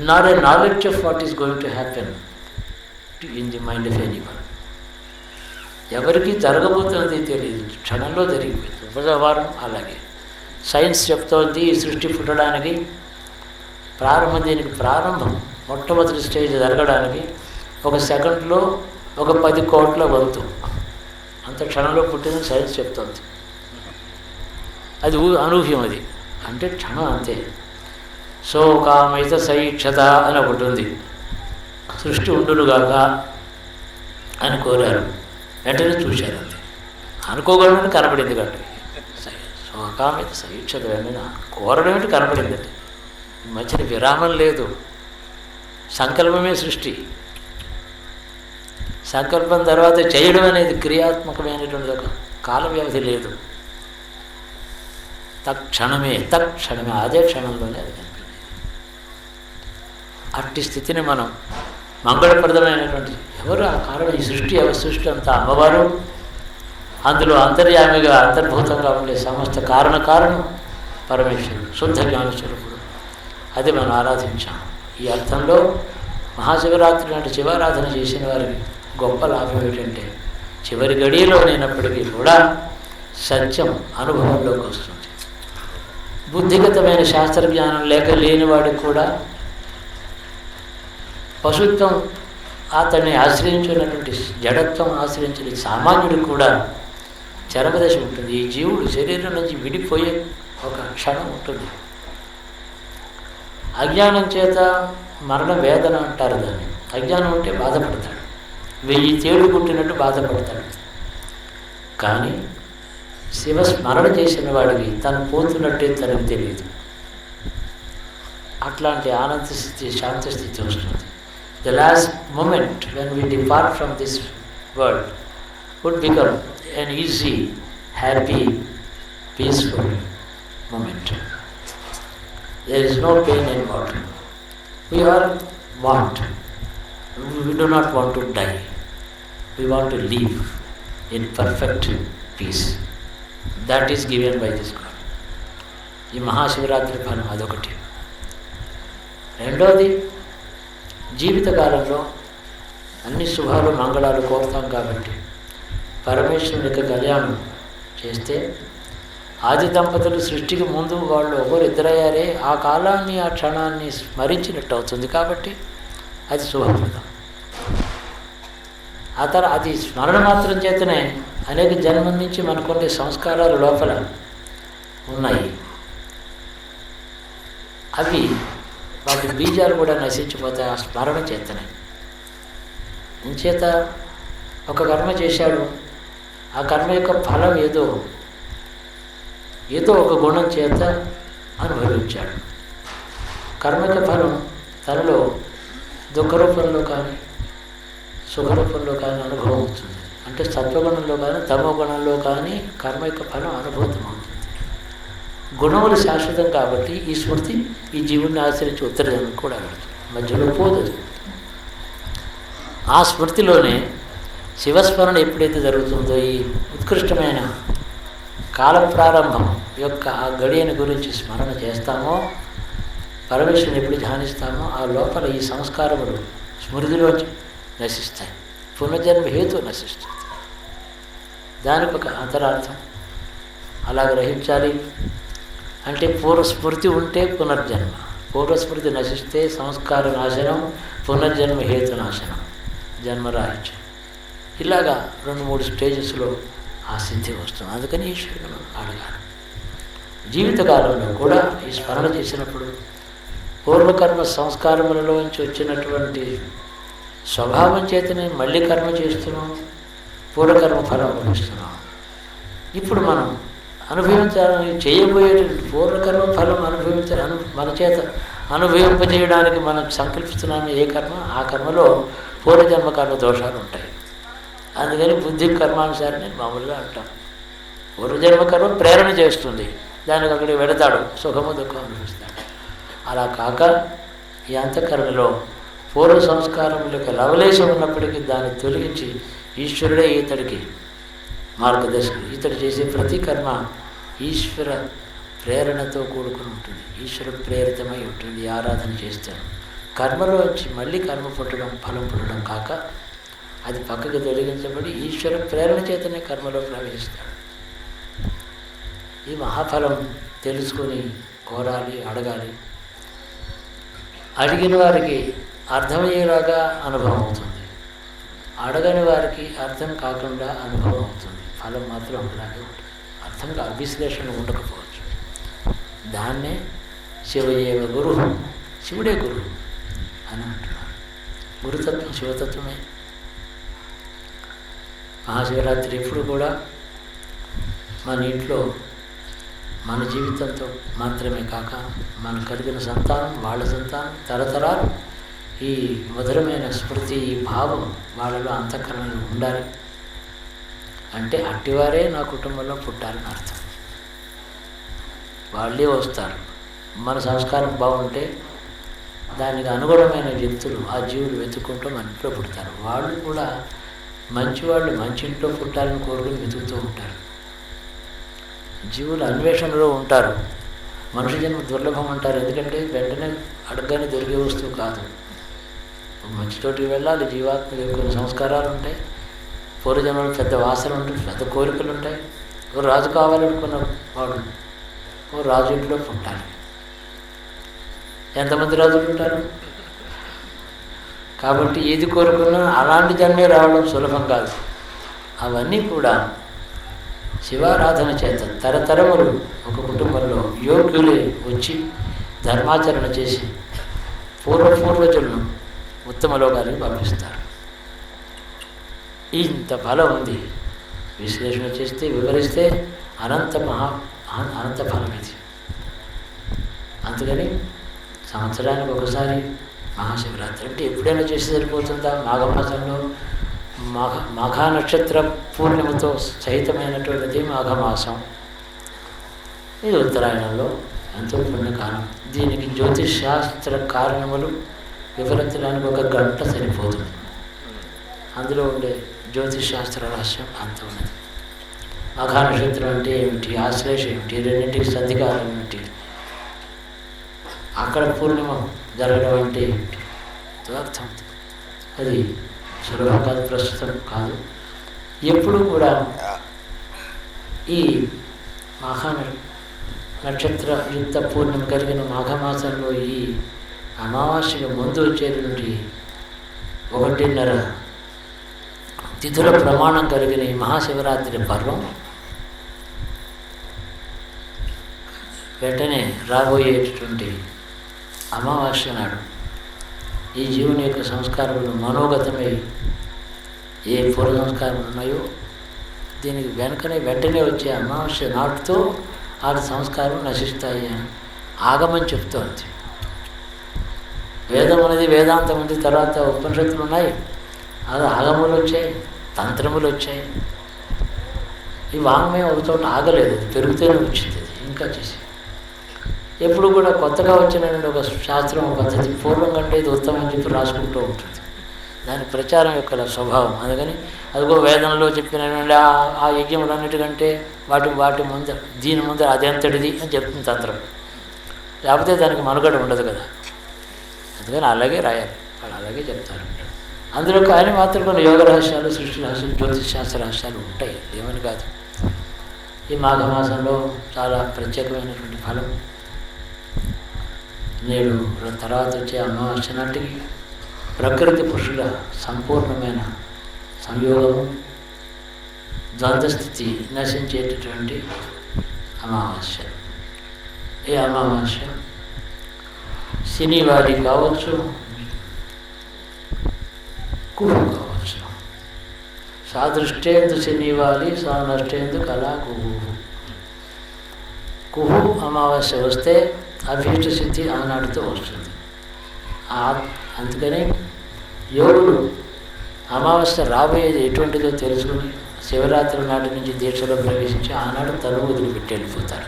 nor a knowledge of what is going to happen in the mind of anyone. ఎవరికి జరగబోతున్నది తెలియదు, క్షణంలో జరిగిపోతుంది. ఉపసంహారం అలాగే. సైన్స్ చెప్తోంది ఈ సృష్టి పుట్టడానికి దీనికి ప్రారంభం మొట్టమొదటి స్టేజ్ జరగడానికి 1 సెకండ్లో 10 కోట్ల వంతు అంత క్షణంలో పుట్టిందని సైన్స్ చెప్తోంది. అది అనూహ్యం. అది అంటే క్షణం అంతే. సో కామైత సైక్షత అని ఒకటి ఉంది. సృష్టి ఉండునుగాక అని కోరారు, వెంటనే చూశారు. అంతే అనుకోగలని కనపడింది. కాబట్టి శోకామిత సైక్షత వెంటనే కోరడం ఏంటి కనపడింది. అంటే ఈ మధ్యన విరామం లేదు, సంకల్పమే సృష్టి. సంకల్పం తర్వాత చేయడం అనేది క్రియాత్మకమైనటువంటి ఒక కాల వ్యవధి లేదు. తక్షణమే అదే క్షణంలోనే అది కనిపించింది. అట్టి స్థితిని మనం మంగళప్రదమైనటువంటి ఎవరు ఆ కారణం, ఈ సృష్టి సృష్టి అంతా అమ్మవారు, అందులో అంతర్యామిగా అంతర్భూతంగా ఉండే సమస్త కారణం పరమేశ్వరుడు, శుద్ధ జ్ఞానస్వరూపుడు. అది మనం ఆరాధించాం. ఈ అర్థంలో మహాశివరాత్రి లాంటి శివారాధన చేసిన వారికి గొప్ప లాభం ఏమిటంటే, చివరి గడియలోనైనప్పటికీ కూడా సత్యం అనుభవంలోకి వస్తుంది. బుద్ధిగతమైన శాస్త్రజ్ఞానం లేనివాడికి కూడా పశుత్వం అతన్ని ఆశ్రయించినటువంటి జడత్వం ఆశ్రయించిన సామాన్యుడికి కూడా చరమదశ ఉంటుంది. ఈ జీవుడు శరీరం నుంచి విడిపోయే ఒక క్షణం ఉంటుంది. అజ్ఞానం చేత మరణ వేదన అంటారు దాన్ని. అజ్ఞానం అంటే బాధపడతాడు, 1000 తేళ్లు పుట్టినట్టు బాధపడతాడు. కానీ శివస్మరణ చేసిన వాడికి తను పోతున్నట్టే తనకు తెలియదు. అట్లాంటి ఆనంద స్థితి, శాంత స్థితి వస్తుంది. The last moment when we depart from this world would become an easy, happy, peaceful moment. There is no pain involved. We all we do not want to die. We want to live in perfect peace. That is given by this God. ఈ మహాశివరాత్రి ఫలం అదొకటి. రెండోది, జీవితకాలంలో అన్ని శుభాలు మంగళాలు కోరుతాం కాబట్టి పరమేశ్వరునికి కళ్యాణం చేస్తే, ఆది దంపతులు సృష్టికి ముందు వాళ్ళు ఇద్దరయ్యారే, ఆ కాలాన్ని ఆ క్షణాన్ని స్మరించినట్టు అవుతుంది. కాబట్టి అది శుభప్రదం. అది స్మరణ మాత్రం చేతనే అనేక జన్మల నుంచి మనకున్న సంస్కారాలు లోపల ఉన్నాయి. అవి వాటి బీజాలు కూడా నశించిపోతాయి ఆ స్మరణ చేతనే. ఇంచేత ఒక కర్మ చేశాడు, ఆ కర్మ యొక్క ఫలం ఏదో ఒక గుణం చేత అనుభవించాడు. కర్మక ఫలం తనలో దుఃఖ రూపంలో కానీ సుఖ రూపంలో కానీ అనుభవం అవుతుంది. అంటే సత్వగుణంలో కానీ తమో గుణంలో కానీ కర్మ యొక్క ఫలం అనుభూతం అవుతుంది. గుణములు శాశ్వతం కాబట్టి ఈ స్మృతి ఈ జీవుని ఆశ్రయించి ఉత్తరం కూడా మధ్యలో పోదు. ఆ స్మృతిలోనే శివస్మరణ ఎప్పుడైతే జరుగుతుందో ఈ ఉత్కృష్టమైన కాల ప్రారంభం యొక్క ఆ గడియని గురించి స్మరణ చేస్తామో, పరమేశ్వరుని ఎప్పుడు ధ్యానిస్తామో ఆ లోపల ఈ సంస్కారములు స్మృతిలోంచి నశిస్తాయి, పునర్జన్మ హేతు నశిస్తుంది. దానికి ఒక అంతరార్థం అలా గ్రహించాలి. అంటే పూర్వస్మృతి ఉంటే పునర్జన్మ, పూర్వస్మృతి నశిస్తే సంస్కార నాశనం, పునర్జన్మ హేతు నాశనం, జన్మరాహిత్యం. ఇలాగా 2-3 స్టేజెస్లో ఆ సిద్ధి వస్తుంది. అందుకని ఈశ్వరుని అడగాలి. జీవితకాలంలో కూడా ఈ స్మరణ చేసినప్పుడు పూర్వకర్మ సంస్కారములలోంచి వచ్చినటువంటి స్వభావం చేతనే మళ్ళీ కర్మ చేస్తున్నాం, పూర్వకర్మ ఫలం అనుభవిస్తున్నాం. ఇప్పుడు మనం అనుభవించాలని చేయబోయేటువంటి పూర్వకర్మ ఫలం మన చేత అనుభవింపజేయడానికి మనం సంకల్పిస్తున్నాము ఏ కర్మ, ఆ కర్మలో పూర్వజన్మ కర్మ దోషాలు ఉంటాయి. అందుకని బుద్ధి కర్మానుసారని మామూలుగా అంటాం. పూర్వజన్మ కర్మ ప్రేరణ చేస్తుంది, దానికి అక్కడికి వెడతాడు, సుఖము దుఃఖం అనుభవిస్తాడు. అలా కాక ఈ అంతఃకరణలో పూర్వ సంస్కారముల యొక్క లవలేశం ఉన్నప్పటికీ దాన్ని తొలగించి ఈశ్వరుడే ఇతడికి మార్గదర్శకుడు. ఇతడు చేసే ప్రతి కర్మ ఈశ్వర ప్రేరణతో కూడుకుని ఉంటుంది, ఈశ్వర ప్రేరితమై ఉంటుంది. ఆరాధన చేస్తాడు. కర్మలోంచి మళ్ళీ కర్మ పుట్టడం, ఫలం పుట్టడం కాక అది పక్కకు తొలగించబడి ఈశ్వర ప్రేరణ చేతనే కర్మలో ప్రవేశిస్తాడు. ఈ మహాఫలం తెలుసుకొని కోరాలి, అడగాలి. అడిగిన వారికి అర్థమయ్యేలాగా అనుభవం అవుతుంది, అడగని వారికి అర్థం కాకుండా అనుభవం అవుతుంది. ఫలం మాత్రం అలాగే ఉంటుంది, అర్థంగా విశ్లేషణ ఉండకపోవచ్చు. దాన్నే శివయేవ గురు, శివుడే గురువు అని అంటున్నారు. గురుతత్వం శివతత్వమే. మహాశివరాత్రి ఎప్పుడు కూడా మన ఇంట్లో మన జీవితంతో మాత్రమే కాక మనకు కలిగిన సంతానం, వాళ్ళ సంతానం, తరతరాలు ఈ మధురమైన స్మృతి, ఈ భావం వాళ్ళలో అంతఃకరణలో ఉండాలి. అంటే అట్టివారే నా కుటుంబంలో పుట్టాలని అర్థం. వాళ్ళే వస్తారు. మన సంస్కారం బాగుంటే దానికి అనుగుణమైన వ్యక్తులు, ఆ జీవులు వెతుక్కుంటూ మన ఇంట్లో పుడతారు. వాళ్ళు కూడా మంచివాళ్ళు మంచి ఇంట్లో పుట్టాలని కోరుకుని వెతుకుతూ ఉంటారు. జీవులు అన్వేషణలో ఉంటారు. మనుషు జన్మ దుర్లభం అంటారు, ఎందుకంటే వెంటనే అడగగానే దొరికే వస్తువు కాదు. మంచి చోటికి వెళ్ళాలి. జీవాత్మకి కొన్ని సంస్కారాలు ఉంటాయి, పూర్వజన్మలో పెద్ద వాసన ఉంటుంది, పెద్ద కోరికలు ఉంటాయి. ఒక రాజు కావాలనుకున్న వాడు ఓ రాజు ఇంట్లో పుట్టాలి. ఎంతమంది రాజులు ఉంటారు? కాబట్టి ఏది కోరుకున్నా అలాంటి జన్మే రావడం సులభం కాదు. అవన్నీ కూడా శివారాధన చేత తరతరములు ఒక కుటుంబంలో యోగ్యులే వచ్చి ధర్మాచరణ చేసి పూర్వజులను ఉత్తమ లోకాలకు పంపిస్తారు. ఇంత ఫలం ఉంది. విశ్లేషణ చేస్తే, వివరిస్తే అనంత ఫలం ఇది. అందుకని సంవత్సరానికి ఒకసారి మహాశివరాత్రి అంటే ఎప్పుడైనా చేసి సరిపోతుందా? మాఘమాసంలో మాఘా నక్షత్ర పూర్ణిమతో సహితమైనటువంటిది మాఘమాసం. ఇది ఉత్తరాయణంలో ఎంతో పుణ్యకాలం. దీనికి జ్యోతిష్ శాస్త్ర కారణములు వివరించడానికి 1 గంట సరిపోతుంది. అందులో ఉండే జ్యోతిష్ శాస్త్ర రహస్యం అంత ఉన్నది. మాఘా నక్షత్రం అంటే ఏమిటి, ఆశ్లేష ఏమిటి, రెండింటికి సంధికాలం ఏమిటి, అక్కడ పూర్ణిమ జరగడం అంటే ఏమిటి, అర్థం. అది సులభం కాదు, ప్రస్తుతం కాదు. ఎప్పుడు కూడా ఈ మాఘ నక్షత్ర యుక్త పూర్ణిమ కలిగిన మాఘమాసంలో ఈ అమావాస్యకు ముందు వచ్చేటువంటి 1.5 తిథుల ప్రమాణం కలిగిన ఈ మహాశివరాత్రి పర్వం వెంటనే రాబోయేటటువంటి అమావాస్య నాడు ఈ జీవుని యొక్క సంస్కారములు మనోగతమై ఏ పూర్వ సంస్కారాలు ఉన్నాయో దీనికి వెంటనే వచ్చే అమావాస్య నాటితో ఆ సంస్కారం నశిస్తాయి అని ఆగమని చెప్తోంది. వేదం అనేది వేదాంతం ఉంది, తర్వాత ఉపనిషత్తులు ఉన్నాయి, అది ఆగములు వచ్చాయి, తంత్రములు వచ్చాయి. ఈ వాంగ్మయం ఒక చోట ఆగలేదు, అది పెరుగుతూనే వచ్చింది. అది ఇంకా చేసి ఎప్పుడు కూడా కొత్తగా వచ్చిన ఒక శాస్త్రం పద్ధతి పూర్వం కంటే ఇది ఉత్తమం అని చెప్పి రాసుకుంటూ ఉంటుంది. దాని ప్రచారం యొక్క స్వభావం. అందుకని అదిగో వేదంలో చెప్పినటువంటి ఆ యజ్ఞములన్నిటికంటే వాటి ముందర దీని ముందర అదెంతటిది అని చెప్తుంది తంత్రం. లేకపోతే దానికి మనుగడ ఉండదు కదా. అందుకని అలాగే రాయాలి, వాళ్ళు అలాగే చెప్తారు. అందులో కానీ మాత్రం కొన్ని యోగ రహస్యాలు, సృష్టి రహస్యాలు, జ్యోతిష్ శాస్త్ర రహస్యాలు ఉంటాయి, ఏమని కాదు. ఈ మాఘమాసంలో చాలా ప్రత్యేకమైనటువంటి ఫలం. నేడు తర్వాత వచ్చే అమావాస్య నాటికి ప్రకృతి పురుషుల సంపూర్ణమైన సంయోగము, ద్వంద్వస్థితి నశించేటటువంటి అమావాస్య. ఈ అమావాస్య శనివారి కావచ్చు, కుహు కావచ్చు. సాదృష్టేందు శనివాలి, సానష్టేందు కళా కుహు. కుహు అమావాస్య వస్తే అభీష్ట సిద్ధి ఆనాటితో వస్తుంది. అందుకని యోగులు అమావాస్య రాబోయేది ఎటువంటిదో తెలుసుకుని శివరాత్రి నాటి నుంచి దీక్షలో ప్రవేశించి ఆనాడు తను వదిలిపెట్టి వెళ్ళిపోతారు.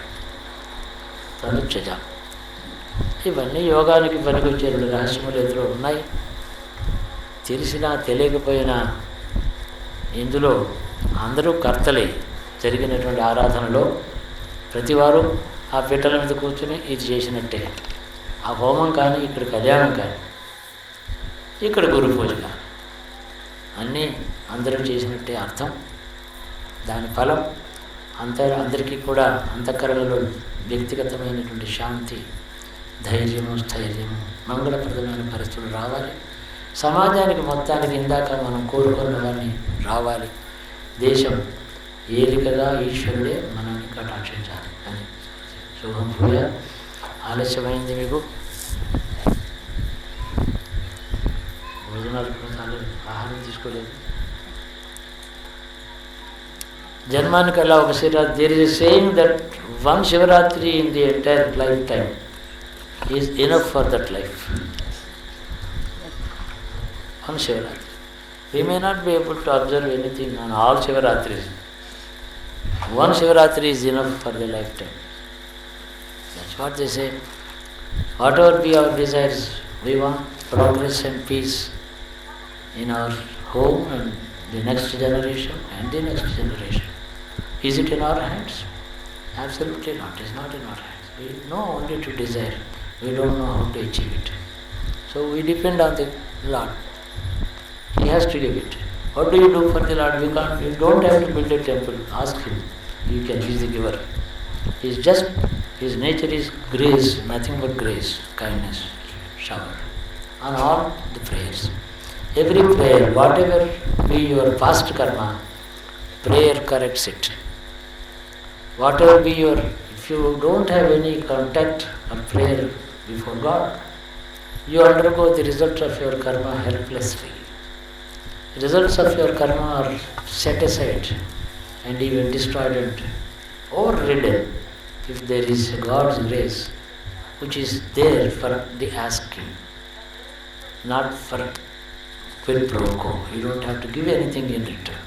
తనుచ్చజ. ఇవన్నీ యోగానికి పనికొచ్చే రెండు రహస్యములు ఎదురు ఉన్నాయి. తెలిసినా తెలియకపోయినా ఇందులో అందరూ కర్తలే. జరిగినటువంటి ఆరాధనలో ప్రతివారు ఆ పీటల మీద కూర్చొని ఇది చేసినట్టే. ఆ హోమం కానీ, ఇక్కడ కళ్యాణం కానీ, ఇక్కడ గురు పూజ కానీ అన్నీ అందరూ చేసినట్టే అర్థం. దాని ఫలం అందరికీ కూడా అంతఃకరణలో వ్యక్తిగతమైనటువంటి శాంతి, ధైర్యము, స్థైర్యము, మంగళప్రదమైన పరిస్థితులు రావాలి. సమాజానికి మొత్తానికి ఇందాక మనం కోరుకున్నవన్నీ రావాలి. దేశం ఏలికగా ఈశ్వరుడే మనల్ని కటాక్షించాలి అని శుభం పూజ. ఆలస్యమైంది మీకు. భోజనాలు ఆహారం తీసుకోలేదు. జన్మానికి అలా ఒక Shivaratri. There is a saying that one Shivaratri in the entire life time is enough for that life. One Shivaratri. We may not be able to observe anything on all Shivaratris. One Shivaratri is enough for the lifetime. That's what they say. Whatever be our desires, we want progress and peace in our home and the next generation and the next generation. Is it in our hands? Absolutely not. It's not in our hands. We know only to desire. We don't know how to achieve it. So we depend on the Lord. He has to give it. What do you do for the Lord? You don't have to build a temple. Ask Him. He can. He is the giver. His nature is grace, nothing but grace, kindness, shower on all the prayers. Every prayer, whatever be your past karma, prayer corrects it. Whatever be if you don't have any contact or prayer before God, you undergo the result of your karma helplessly. The results of your karma are set aside and even destroyed and overridden if there is God's grace, which is there for the asking, not for quid pro quo. You don't have to give anything in return.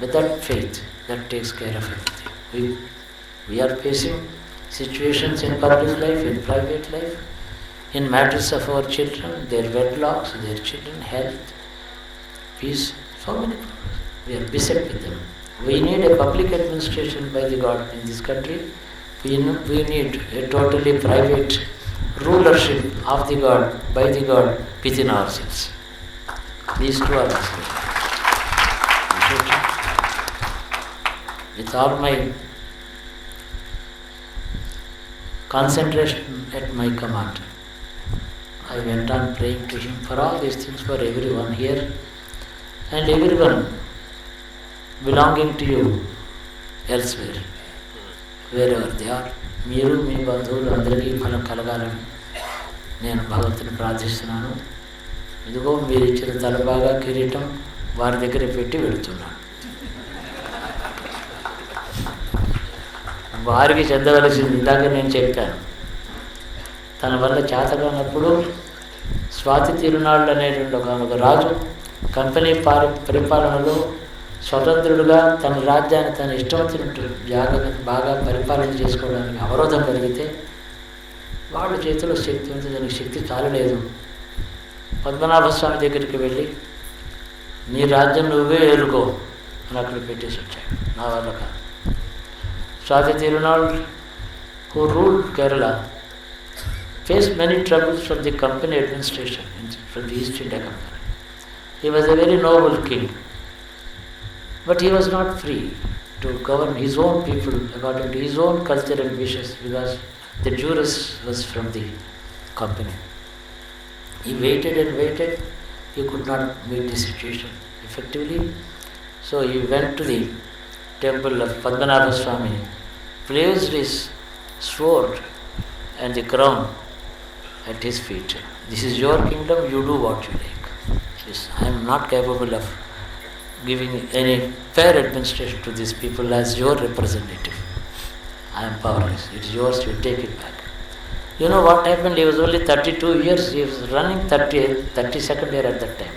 But that faith, that takes care of everything. We are facing situations in public life, in private life, in matters of our children, their wedlocks, their children, health, peace, so many problems. We are beset with them. We need a public administration by the God in this country. We need a totally private rulership of the God, by the God, within ourselves. These two are necessary. With all my concentration at my command, I went on praying to Him for all these things, for everyone here and everyone belonging to you elsewhere, wherever they are. మీరు మీ బంధువులు అందరికీ ఫలం కలగాలని నేను భగవంతుని ప్రార్థిస్తున్నాను. ఇదిగో మీరు ఇచ్చిన తలబాగా కిరీటం వారి దగ్గర పెట్టి వెళుతున్నాను. వారికి చెందవలసింది ఇందాక నేను చెప్పాను. తన వల్ల చేతగానప్పుడు స్వాతి తిరునాళ్ళు అనేటువంటి ఒక రాజు కంపెనీ పరిపాలనలో స్వతంత్రుడుగా తన రాజ్యాన్ని తన ఇష్టం వచ్చినట్టు బాగా పరిపాలన చేసుకోవడానికి అవరోధం కలిగితే వాళ్ళ చేతిలో శక్తి ఉంది, దానికి శక్తి చాలలేదు. పద్మనాభ స్వామి దగ్గరికి వెళ్ళి నీ రాజ్యం నువ్వే ఏలుకో అని అక్కడ పెట్టేసి వచ్చాడు. నా వల్ల కాదు. Swathi Thirunal who ruled Kerala faced many troubles from the company administration, from the East India Company. He was a very noble king, but he was not free to govern his own people according to his own culture and wishes, because the jurist was from the company. He waited and waited. He could not meet the situation effectively. So he went to the temple of Padmanabha Swami, placed his sword and the crown at his feet. This is your kingdom, you do what you like. Yes, I am not capable of giving any fair administration to these people as your representative. I am powerless. It is yours, you take it back. You know what happened? He was only 32 years. He was running 32nd year at that time.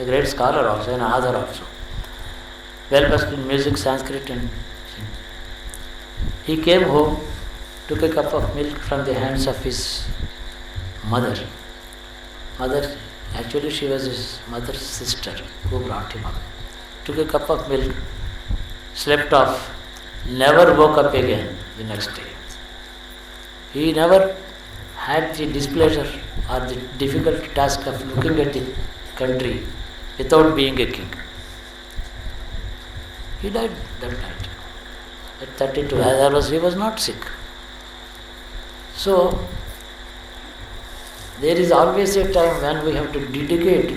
A great scholar also, an author also. Well versed in music, Sanskrit and singing. He came home, took a cup of milk from the hands of his mother. Actually she was his mother's sister who brought him up. Took a cup of milk, slept off, never woke up again the next day. He never had the displeasure or the difficult task of looking at the country without being a king. He died that night at 32. He was not sick. So there is always a time when we have to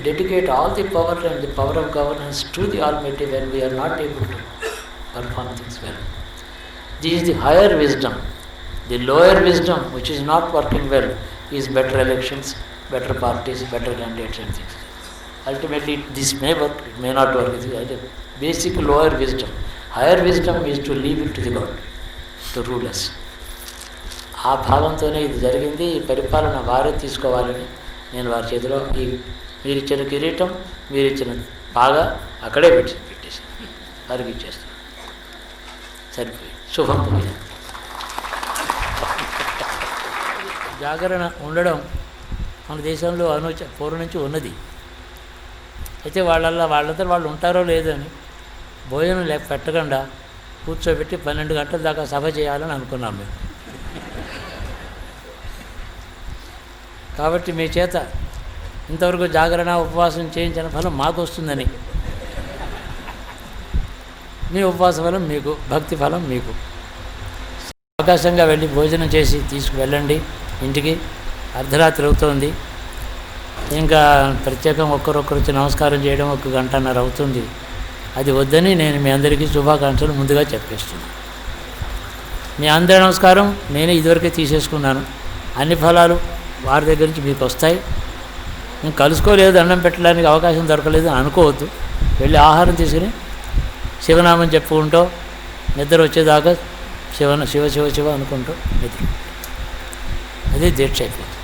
dedicate all the power and the power of governance to the Almighty when we are not able to perform things well. This is the higher wisdom. The lower wisdom, which is not working well, is better elections, better parties, better candidates and things. Ultimately, this may work, it may not work. It is a basic lower wisdom. Higher wisdom is to leave it to the God, to rule us. ఆ భావంతోనే ఇది జరిగింది. ఈ పరిపాలన వారే తీసుకోవాలని నేను వారి చేతిలో ఈ మీరిచ్చిన కిరీటం, మీరిచ్చిన బాగా అక్కడే పెట్టేసి వారికి ఇచ్చేస్తాను. సరిపోయి శుభం పోయింది. జాగరణ ఉండడం మన దేశంలో పూర్వం నుంచి ఉన్నది. అయితే వాళ్ళంతా వాళ్ళు ఉంటారో లేదో అని భోజనం పెట్టకుండా కూర్చోబెట్టి 12 గంటల దాకా సభ చేయాలని అనుకున్నాం మేము. కాబట్టి మీ చేత ఇంతవరకు జాగరణ ఉపవాసం చేయించిన ఫలం మాకు వస్తుందని, మీ ఉపవాస ఫలం మీకు, భక్తి ఫలం మీకు. అవకాశంగా వెళ్ళి భోజనం చేసి తీసుకువెళ్ళండి ఇంటికి. అర్ధరాత్రి అవుతుంది. ఇంకా ప్రత్యేకం ఒక్కరొక్కరు వచ్చి నమస్కారం చేయడం 1 గంటన్నర అవుతుంది. అది వద్దని నేను మీ అందరికీ శుభాకాంక్షలు ముందుగా చెప్పేస్తున్నాను. మీ అందరి నమస్కారం నేనే ఇదివరకే తీసేసుకున్నాను. అన్ని ఫలాలు వారి దగ్గర నుంచి మీకు వస్తాయి. నేను కలుసుకోలేదు, అన్నం పెట్టడానికి అవకాశం దొరకలేదు అని అనుకోవద్దు. వెళ్ళి ఆహారం తీసుకుని శివనామం చెప్పుకుంటూ నిద్ర వచ్చేదాకా శివ శివ శివ శివ అనుకుంటూ నిద్ర, అదే దీక్ష అయిపోతుంది.